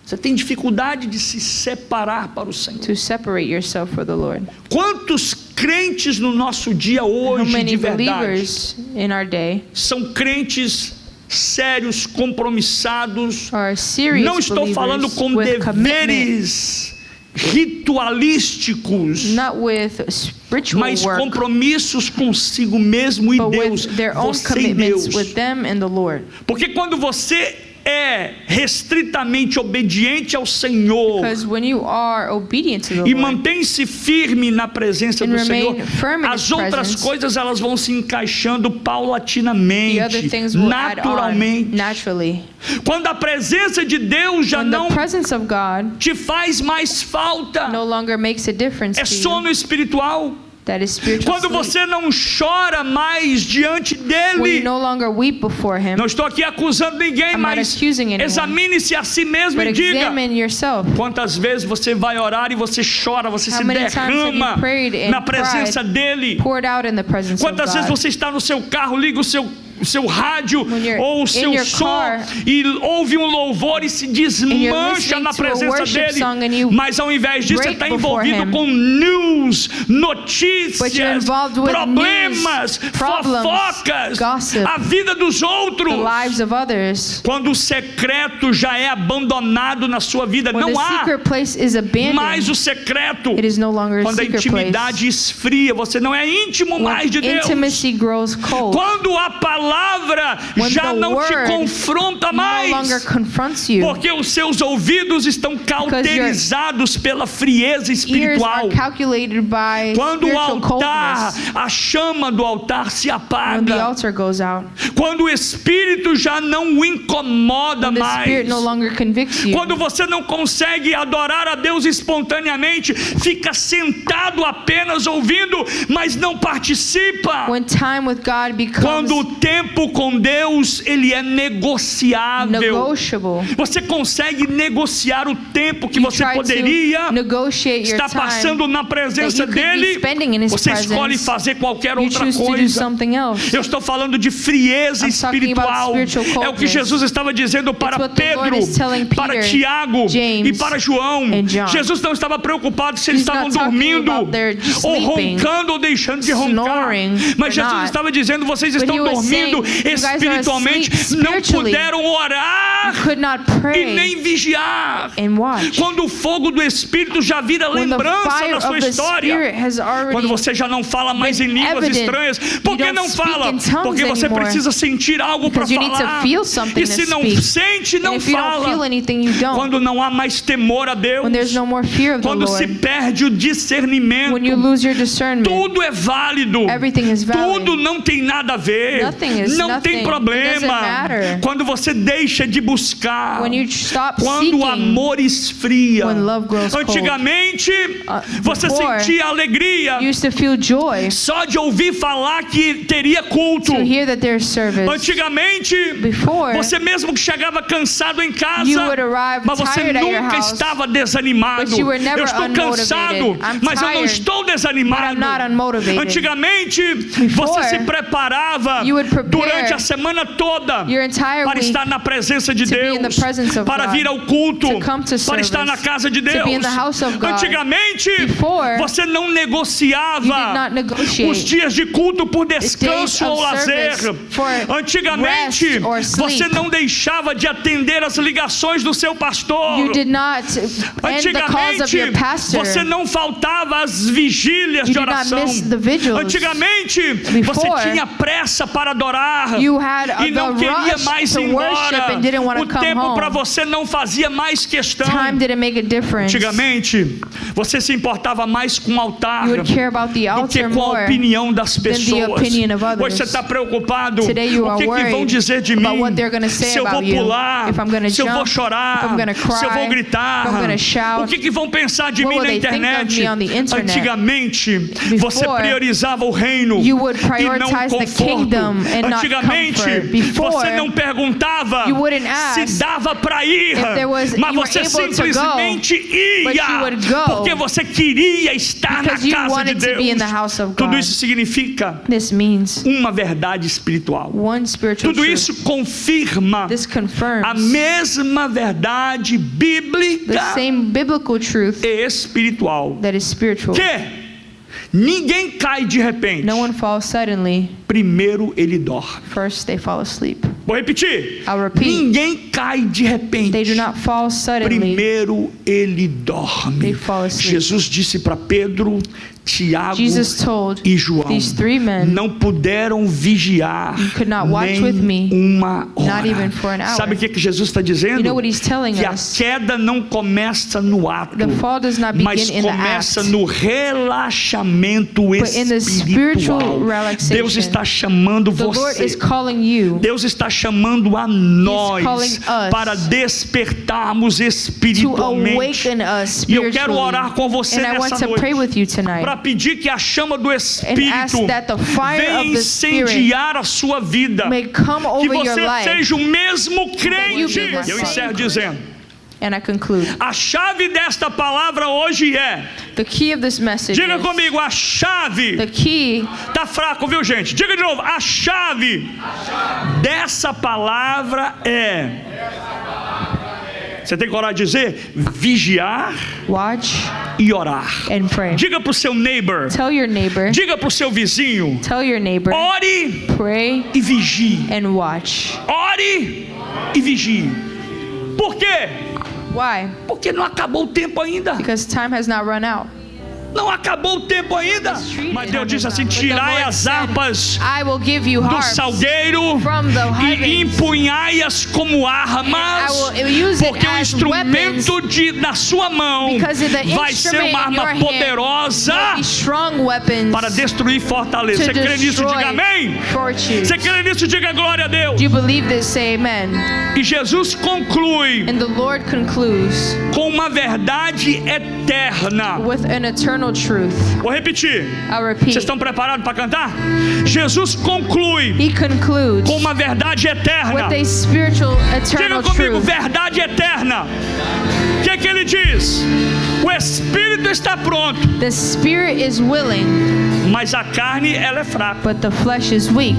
Você tem dificuldade de se separar para o Senhor. to separate yourself for the Lord. Quantos crentes no nosso dia How hoje, de many verdade, believers in our day são crentes sérios, compromissados? are serious Não estou falando believers com with commitment, deveres ritualísticos, not with spiritual mas work, compromissos consigo mesmo e but Deus, with their own você e commitments Deus. with them and the Lord. Porque quando você é restritamente obediente ao Senhor Because when you are obedient to the e Lord mantém-se firme na presença and do remain Senhor, firm in His as outras presence, coisas elas vão se encaixando the paulatinamente, other things will add on naturalmente. naturally. Quando a presença de Deus já When não the presence of God te faz mais falta, no longer makes a difference é to you, sono espiritual. that is spiritual Quando sleep. você não chora mais diante When you dele. no longer weep before Him, Não estou aqui acusando ninguém, I'm not mas accusing anyone, examine-se a si mesmo but e diga: examine yourself. quantas vezes você vai orar e você chora, você How se many times have you derrama prayed and na presença cried, dele? poured out in the presence of Quantas vezes God? você está no seu carro, liga o seu rádio When you're ou o in seu your som car, e ouve um louvor e se desmancha listening na to a presença worship dele, song and you mas ao invés disso você break está before envolvido him. com news, But you're notícias, involved with problemas, news, problems, fofocas, gossip, a vida dos outros. the lives of others. Quando o secreto já é abandonado na sua vida, When não the há secret place is mais abandoned, o secreto. it is no longer a Quando a secret intimidade place. esfria, você não é íntimo mais When de Deus. intimacy grows cold, Quando a palavra When já the não te word confronta no mais, longer confronts you, porque os seus ouvidos estão cauterizados pela frieza ears espiritual. are calculated by Quando o spiritual altar, coldness. a chama do altar se When the apaga, altar goes out, quando o Espírito já não o incomoda when the mais, Spirit no longer convicts you, quando você não consegue adorar a Deus espontaneamente, fica sentado apenas ouvindo, mas não participa. when time with God Quando becomes o tempo com Deus, ele é negociável. negotiable, Você consegue negociar o tempo que you você try poderia to negotiate your estar passando time na presença that you could be dele. spending in His Você escolhe presence. fazer qualquer You outra choose to do coisa. something else. Eu estou falando de frieza I'm talking about espiritual. spiritual É o que coldness. Jesus estava dizendo para It's what the Lord Pedro, is telling para Peter, Tiago James, e para João. and John. Jesus não estava preocupado se eles He's estavam not talking dormindo about their ou sleeping roncando ou deixando de roncar. snoring Mas or Jesus not. estava dizendo, vocês But estão he was dormindo saying, you guys are espiritualmente, asleep não spiritually. puderam orar Could not e pray nem vigiar. and watch. Quando o fogo do Espírito já vira When the lembrança fire na sua of the história, Spirit has quando already você já não fala mais em línguas evident, estranhas, por you que don't não speak fala? in tongues Porque você anymore. precisa sentir algo para Because you need to falar. feel something E se to não speak. sente, não And if you don't feel fala. anything, you don't. Quando não há mais temor a Deus, When there's no more fear of the quando se Lord, perde o discernimento, when you lose your discernment, tudo é válido. everything is valid. Tudo não tem nada a ver. Nothing is Não nothing. tem It doesn't problema. matter. Quando você deixa de buscar. When you stop Quando o seeking, amor esfria. when love grows cold. Antigamente, você Before, sentia alegria you used to feel joy só de ouvir falar que teria culto. to hear that there's service. Antigamente, Before, você mesmo que chegava cansado em casa, you would arrive mas você tired at your nunca house, estava desanimado. but you were never Eu estou unmotivated. cansado, I'm mas eu não tired, estou but desanimado. I'm not unmotivated. Antigamente, Before, você se preparava you would prepare durante a semana toda your entire para week estar na presença de to be in the Deus, presence of para God, vir ao culto, to come to para estar service, na casa de to Deus. be in the house of God. Antigamente, Before, você não you did negociava not negotiate os dias de culto por days descanso of ou lazer. service for Antigamente, rest or sleep. você não deixava de atender as ligações do seu pastor. You did not end the calls of your Antigamente, pastor. você não faltava às vigílias You de did not oração. miss the vigils. Antigamente, você Before, tinha pressa para adorar you had e não the queria rush mais to ir worship embora. and didn't want to O come tempo home. para você não fazia mais questão. Time didn't make a difference. Antigamente, você se importava mais com o altar You would care about the do que altar com a more opinião das than the pessoas. opinion of others. Hoje você está preocupado. Today you O are que vão worried dizer de about mim? what they're gonna say Se eu vou about you. pular, If I'm gonna se eu vou jump, chorar, if I'm gonna cry, se eu vou gritar, if I'm gonna shout, o que vão pensar de what mim will na they think of internet? me on the internet? Antigamente, você Before, priorizava o reino you would e não o prioritize the conforto. kingdom and not Antigamente, comfort. Before, você não perguntava you wouldn't ask se dava para ir, if there was- mas you were você able to go, simplesmente but ia, you would go porque você queria estar na because you casa de wanted to be in the house Deus. of Tudo God. isso significa This means uma verdade espiritual. one spiritual Tudo truth. isso confirma This confirms a mesma verdade the bíblica same biblical truth e espiritual. that is spiritual. Que ninguém cai de repente. No one falls suddenly. Primeiro ele dorme. First they fall asleep. Vou repetir. I'll repeat. Ninguém cai de repente. They do not fall suddenly. Primeiro ele dorme. They fall asleep. Jesus disse para Pedro, Tiago Jesus told e João, these three men, não puderam vigiar you could not watch nem with me, uma hora. not even for an hour. Sabe o que Jesus está dizendo? You know what he's telling Que a us? queda não começa no ato, The fall does not mas begin in the começa act, no relaxamento but in the spiritual espiritual. relaxation. Deus está chamando The Lord você. is calling you. Deus está chamando a nós calling us para despertarmos To espiritualmente. awaken us E eu spiritually. quero orar com você And I want nessa to pray noite with you tonight. para pedir que a chama do And ask Espírito that the fire venha of the Spirit incendiar a sua vida. may come Que over your você life. seja o mesmo you crente. be the Eu same encerro dizendo: And I conclude. a chave desta palavra hoje é. The key of this message Diga is, comigo, a chave. the key Tá fraco, viu, gente? Diga de novo, a chave dessa palavra é. Você tem coragem de dizer? Vigiar watch e orar. and pray. Diga para o seu neighbor. Tell your neighbor, Diga para o seu vizinho. tell your neighbor, Ore pray e vigie. and watch. Ore e vigie. Por quê? Why? Porque não acabou o tempo ainda. Because time has not run out. Não acabou o tempo ainda. Mas Deus disse assim: tirai as harpas I will give you do harps salgueiro from the e heavens. empunhai-as como armas, I will use it porque o as instrumento na sua mão Because the vai ser uma instrument in your arma hand poderosa will be strong weapons para destruir fortaleza. to Você crê nisso? Diga amém. destroy fortunes. Você crê nisso? Diga glória a Deus. Do you believe this? Say amen. E Jesus conclui And the Lord concludes com uma verdade eterna. with an eternal truth. Vou repetir. I'll repeat. Vocês estão preparados para cantar? Jesus conclui He concludes com uma verdade eterna. with a spiritual, Diga eternal comigo, truth. verdade eterna. O que é que ele diz? O Espírito está pronto, The Spirit is willing, mas mas a carne ela é fraca. but the flesh is weak.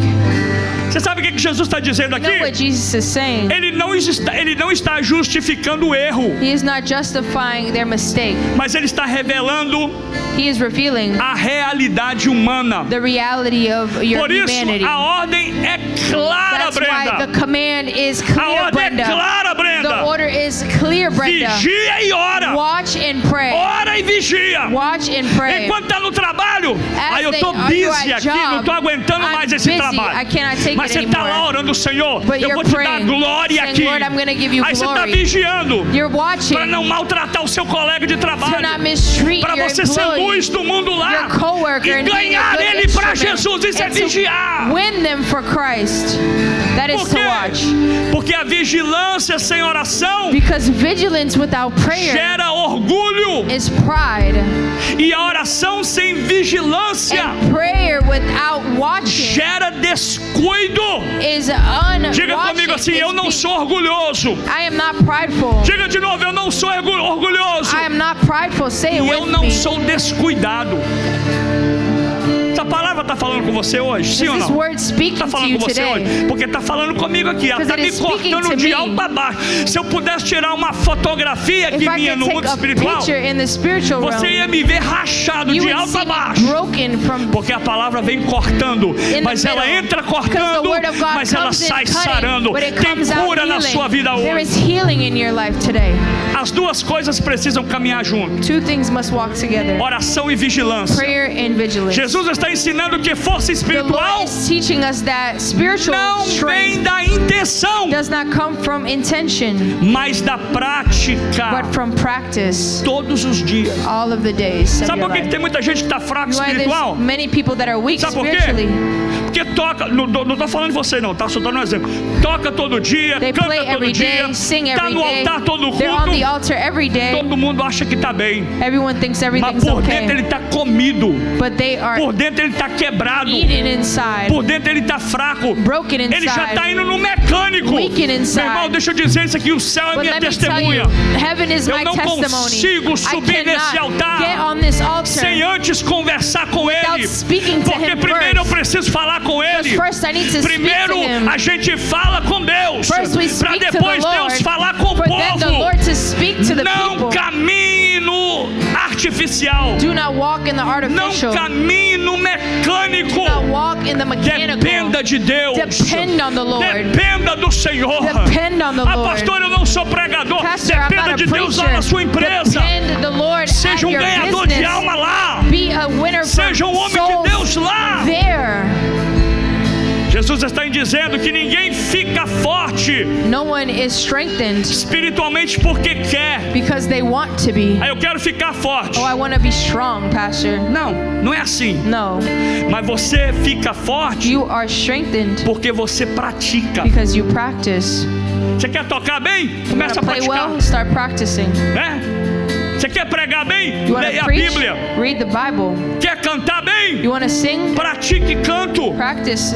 Você sabe o que Jesus está dizendo You know what aqui? Jesus is saying? Ele não está justificando o erro, He is not justifying their mistake. mas ele está revelando He is revealing a realidade humana. the reality of your Por isso, humanity. a ordem é clara, That's why Brenda. the command is A clear, ordem é Brenda. clara, The Brenda. order is clear, Brenda. Vigia e ora. Watch and pray. Ora e vigia. Watch and pray. Enquanto está no trabalho, aí eu estou are you busy at aqui, não estou job? aguentando I'm mais esse busy. trabalho. I cannot take Mas it você está anymore. lá orando, Senhor, But eu you're vou te dar praying, glória saying, aqui. Lord, I'm gonna give you Aí você está glory. vigiando You're watching para não maltratar o seu colega de to trabalho, not mistreat para your você ser employee, luz do mundo lá your coworker, e and being a ganhar good ele para instrument, Jesus. Isso é and vigiar. to win them for Christ. That is Por to quê? watch. Porque a vigilância sem oração Because vigilance without prayer gera orgulho, is pride, e a oração sem vigilância and prayer without watching gera descuido. is Diga comigo assim: eu não sou orgulhoso. I am not prideful. Diga de novo: eu não sou orgulhoso. I am not prideful. Say it E eu with não me. sou descuidado. Essa palavra está falando com você hoje? Sim Is ou this não? word speaking Está to falando you com você today? hoje? Porque está falando comigo aqui. Ela está Because me it is speaking cortando to de me. alto a baixo. Se eu pudesse tirar uma fotografia If aqui I minha could no take mundo a espiritual, picture in the spiritual você realm, ia me ver rachado you de would alto see a me baixo. broken from Porque a palavra vem cortando, in mas the ela middle. entra Because the cortando, word of God mas ela comes in sai cutting, sarando. but it Tem comes out cura na sua vida healing. There hoje. is healing in your life today. As duas coisas precisam caminhar junto: Two things must walk together: oração e vigilância. prayer and vigilance. Jesus está ensinando que força The Lord espiritual is teaching us that spiritual não vem strength da intenção, does not come from intention, mas da prática, but from practice todos os dias. all of the days of Sabe your por que life. tem muita gente que está fraca You know why espiritual? there's many people that are weak Sabe por quê? spiritually? Porque toca, não estou falando de você não, tá? Só estou dando um exemplo. Toca todo dia, They canta play todo every dia, day, sing está every no day. altar todo They're on the culto, altar every day. todo mundo acha que está bem. Everyone thinks Mas everything's por dentro ele okay, está comido, but they are por dentro ele está quebrado, eaten inside, por dentro ele está fraco, broken ele já está inside. indo no mecânico. Weakened inside. Meu irmão, deixa eu dizer isso aqui: o céu é But minha let me tell testemunha. you, heaven is Eu my não testimony. consigo I subir nesse cannot altar get on this sem altar antes conversar com without ele. speaking to Porque him primeiro eu first. preciso falar com Because ele. first I need to speak Primeiro to him. a gente fala com Deus, First we para speak to the depois Deus Lord, falar com o for then the povo. Lord to speak to the Não people. caminhe no artificial, Do not walk in the não artificial. caminhe no mecânico. Do not walk in the mechanical. Dependa de Deus, Depend on the Lord. dependa do Senhor. Depend on the Ah, Lord. pastor, eu não sou pregador. Pastor, I'm Dependa not a de Deus lá preacher. na sua empresa. Depend the Lord Seja at your ganhador de business. alma lá. Be a winner Seja for homem souls de Deus lá. there. Jesus está dizendo que ninguém fica forte No one is strengthened espiritualmente porque quer. because they want to be. Aí eu quero ficar forte. Oh, I want to be strong, Pastor. Não, não é assim. No, Mas você fica forte you are strengthened porque você pratica. because you practice. Você quer tocar bem? You want Começa to a play praticar, well? Start practicing. né? Você quer pregar bem? You want Leia to a preach? Bíblia. Read the Bible. Quer cantar bem? You want to sing? Pratique canto. Practice.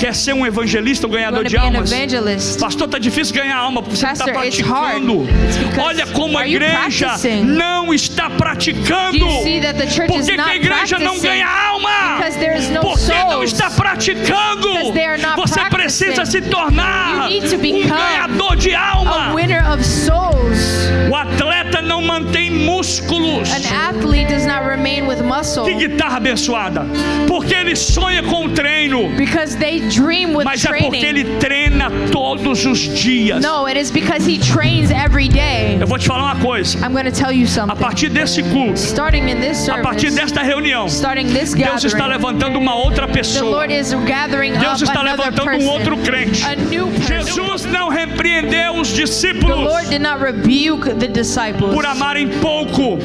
Quer ser um evangelista, um You ganhador want to de be an almas? evangelist. Pastor, tá difícil ganhar alma porque você não está Pastor, it's hard. praticando. It's because Olha como a are you igreja practicing? não está praticando. Do you see that the church Por is que que a not igreja não practicing? ganha alma? Because there is no Porque não souls. está praticando. Because they are not Você practicing. precisa se tornar You need to um become ganhador de A alma. winner of souls. O atleta não mantém músculos. An athlete does not remain with muscle Que guitarra abençoada. Porque ele sonha com o treino. because they dream with Mas é porque training. ele treina todos os dias. No, it is because he trains every day. Eu vou te falar uma coisa. I'm going to tell you A something. partir desse culto, Starting in this a partir service, desta reunião, starting this Deus está gathering, levantando uma outra the pessoa. Lord is gathering Deus up está another levantando um outro person, crente. a new person. Jesus não repreendeu os The discípulos Lord did not rebuke the disciples por amarem pouco,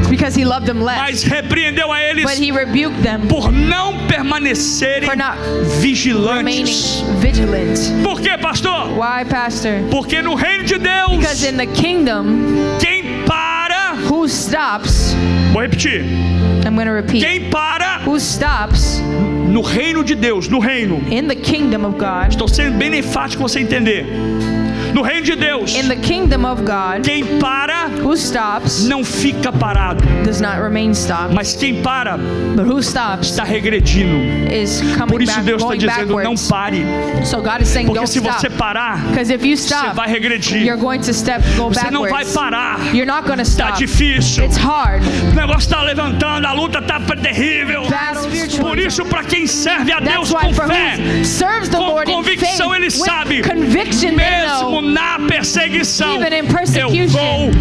because he loved them less, mas repreendeu a eles but he rebuked them por não permanecerem for not remaining vigilantes. vigilant. Por quê, pastor? Why, Pastor? Porque no reino de Because Deus, in the kingdom, quem para, who stops? vou repetir, I'm going to repeat. quem para Who stops no reino de Deus, no reino, in the kingdom of God? estou sendo bem enfático para você entender. No reino de Deus, In the kingdom of God, quem para who stops não fica parado, does not remain stopped, mas quem para but who stops está regredindo. is Por coming isso back, Deus está going dizendo: não backwards. pare, So God is saying, porque don't se stop. você parar, Because if you você stop, vai regredir. you're going to go Você não vai backwards. parar. You're not going to Está stop. difícil. It's hard. O negócio está levantando, a luta está terrível. Por isso, para quem serve a Deus That's why com for fé, who serves the com Lord in convicção, ele faith, sabe, with conviction they mesmo know, na perseguição, even in eu persecution, vou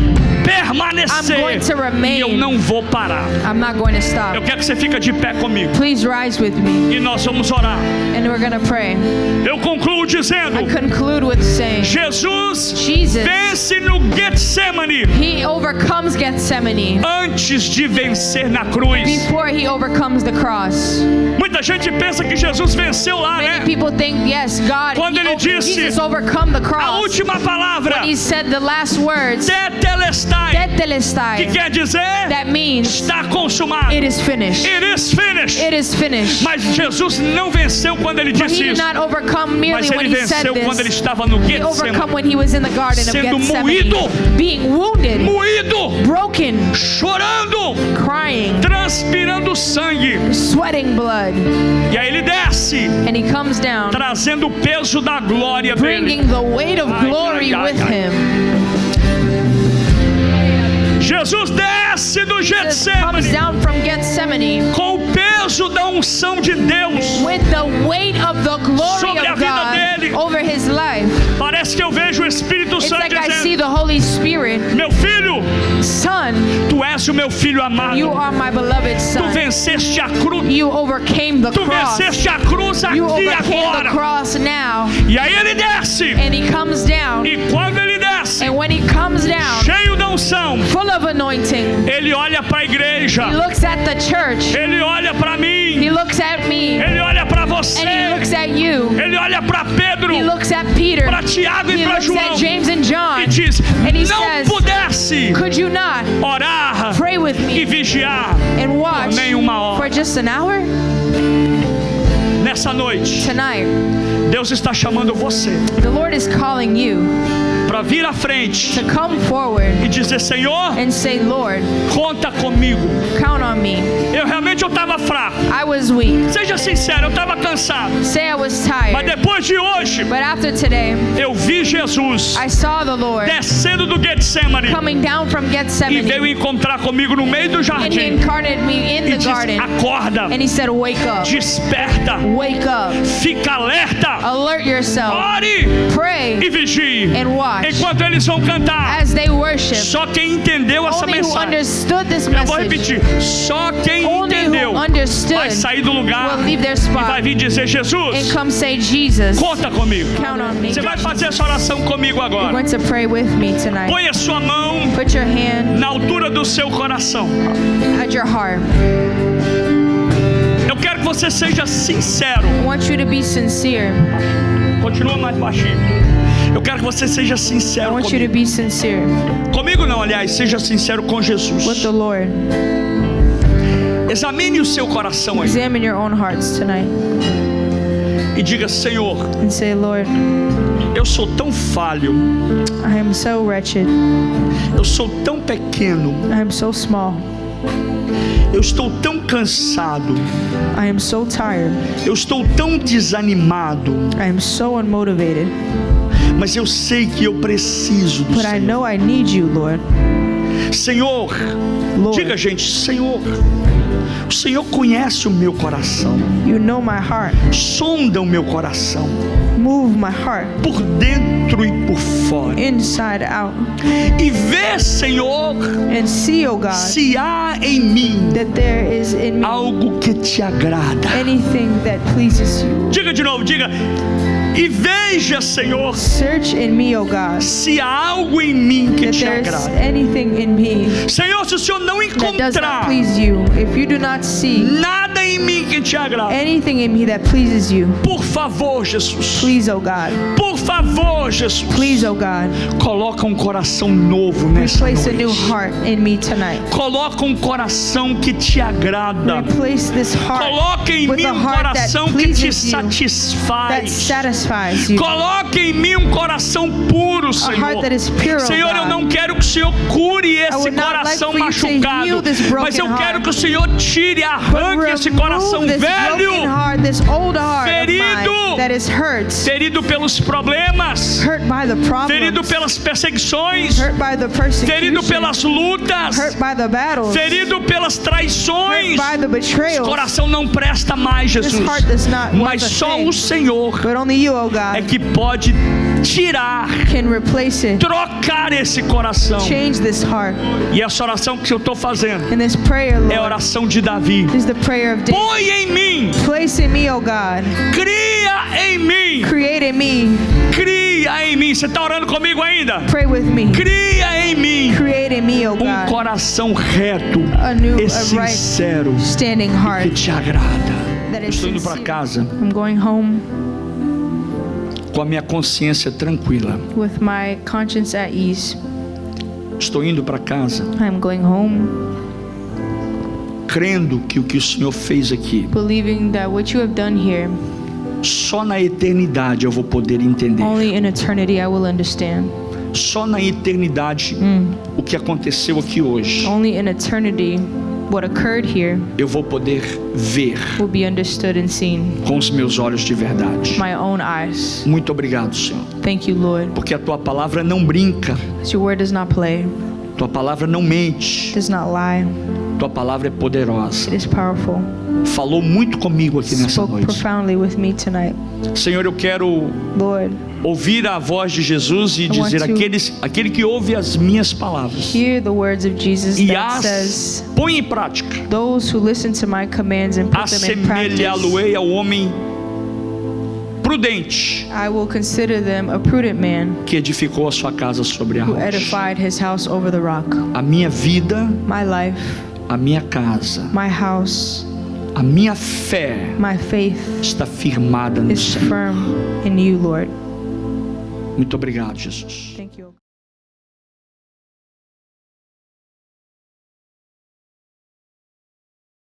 permanecer I'm going to remain. e eu não vou parar. I'm not going to Eu stop. quero que você fique de pé comigo Please rise with me, e nós vamos orar. and we're going to pray. Eu concluo dizendo: I conclude with saying, Jesus Jesus, vence no Getsemane He overcomes Gethsemane antes de vencer na cruz. before He overcomes the cross. Muita gente pensa que Jesus venceu lá, Many né? people think, yes, God, Quando ele disse Jesus overcome the a cross. última palavra, When He said the last words, tetelestai, que Tetelestai, quer dizer that means está consumado. it is finished. It is finished. It is finished. Mas Jesus não venceu quando ele But disse He did isso. not overcome merely Mas when ele He said venceu quando ele this. estava no He overcome Getsemane, when He was in the garden of sendo Gethsemane, moído, being wounded, moído, broken, chorando, crying, transpirando sangue. sweating blood. E aí ele desce, And He comes down, trazendo o peso da glória dele. bringing the weight of Ai, glory ai, ai, with ai. Him. Jesus desce do Jesus comes Getsemane down from Gethsemane com o peso da unção de Deus. with the weight of the glory Sobre a of vida God dele. over His life. Parece que eu vejo o Espírito It's Santo like I see dizendo: the Holy Spirit, meu filho, Son, tu és o meu filho amado. you are my beloved Tu Son. venceste a cruz. You overcame the Tu cross. venceste a cruz aqui You overcame the agora. cross now. E aí ele desce. And He comes down. E quando ele desce, And when He comes down, cheio da unção, full of anointing, ele olha para a igreja. He looks at the church. Ele olha para mim. He looks at me. Ele olha para você. And He looks at you. Ele olha para Pedro, He looks at Peter. para Tiago e He para looks João at James and e John. diz: And He não says, pudesse could you not orar pray with e me vigiar and watch por nenhuma hora. for just an hour? Nessa noite, Tonight, Deus está chamando você the Lord is calling you para vir à frente to come forward e dizer: Senhor, and say, Lord, conta comigo. count on me. Eu estava fraco. I was weak. Seja sincero, eu estava cansado. Say I was Mas tired. depois de hoje, But after today, eu vi Jesus I saw the Lord descendo do Getsemane coming down from e veio Gethsemane. encontrar comigo no meio do And He jardim incarnated me in e the disse: garden. acorda, And He said, wake up. desperta, Wake up. fica alerta, Alert yourself. ore Pray e vigie. and watch. Enquanto eles vão cantar, As they worship, só quem entendeu essa only who mensagem, understood this eu vou message, repetir, só quem only entendeu who understood vai sair do lugar will leave their e spot vai vir dizer: and Jesus, come say, Jesus, conta comigo. count on me. Você vai fazer essa oração comigo You're agora. going to pray with me tonight. Põe a sua mão Put your hand na altura do seu coração. at your heart. Eu quero que você seja sincero. I want you to be sincere. Continua mais baixinho. Eu quero que você seja I sincero want you to comigo. be sincere Comigo não, aliás, seja sincero com with Jesus. the Lord. Examine o seu coração aí Examine your own hearts tonight e diga: Senhor, and say, Lord, eu sou tão falho, I am so wretched. eu sou tão pequeno, I am so small. eu estou tão cansado, I am so tired. eu estou tão desanimado, I am so unmotivated. mas eu sei que eu preciso do But I Senhor. know I need you, Lord. Senhor, Lord, diga, gente: Senhor, o Senhor conhece o meu coração, you know my heart. sonda o meu coração, Move my heart por dentro e por fora, inside out. e vê, Senhor, And see, oh God, se há em mim that there is in me algo que te agrada. anything that pleases you. Diga de novo, diga: e veja, Senhor, Search in me, oh God, se há algo em mim que that te there's agrada. anything in me Senhor, se o Senhor não that does not encontrar please you. If you do not see nada em mim que te agrada. Anything in me that pleases you. Por favor, Jesus. Please, oh God. Por favor, Jesus. Please, oh God. Coloca um coração novo nessa Replace a new noite. heart in me tonight. Coloca um coração que te agrada. Replace this heart Coloca em with mim a um heart that coração que te pleases you, that satisfaz. satisfies you. Coloca em mim um coração puro, A Senhor. heart that is pure, oh Senhor, eu God. não quero que o Senhor cure esse would not coração like for you to machucado, heal this broken mas eu quero heart. que o Senhor tire, But arranque esse coração remove this velho, broken heart, this old heart of ferido, mine that is hurt ferido pelos problemas, by the ferido problems, pelas perseguições, hurt by the ferido persecution, pelas lutas, hurt by the battles, ferido pelas hurt traições. by the Esse betrayals. coração não presta mais, This Jesus. heart does not want Mas the só thing, o Senhor but only you, oh é God, que pode tirar, can replace it, trocar esse coração. change this heart. E essa oração que eu estou fazendo And this prayer, é a Lord, oração de Davi. is the prayer of David. Põe em mim, Place in me, oh God, cria em mim, create in me, cria em mim. Você está orando comigo ainda? pray with me, Cria em mim create in me, oh God, coração reto a new, e a right, sincero standing que heart te agrada. that Eu is estou indo para sincere. casa I'm going home com a minha consciência tranquila. with my conscience at ease. Estou indo para casa I'm going home crendo que o que o Senhor fez aqui, believing that what you have done here, só na eternidade eu vou poder entender. only in eternity I will understand. Só na eternidade o que aconteceu aqui hoje Only in eternity what occurred here eu vou poder ver will be understood and seen. com os meus olhos de verdade. My own eyes. Muito obrigado, Senhor, Thank you, Lord. porque a tua palavra não brinca, Because your word does not play, tua palavra não mente, does not lie. tua palavra é poderosa. It is powerful. Falou muito comigo aqui nessa Spoke noite. profoundly with me tonight. Senhor, eu quero Lord, ouvir a voz de Jesus e dizer: want to aquele que ouve as minhas palavras hear the words of Jesus e that as says, põe em prática, those who listen to my commands and put them in practice, assemelhá-lo-ei ao homem prudente I will consider them a prudent man que edificou a sua casa sobre a who rocha. edified his house over the rock. A minha vida, My life, a minha casa, my house, a minha fé my faith está firmada no is Senhor. firm in you, Lord. Muito obrigado, Jesus. Thank you.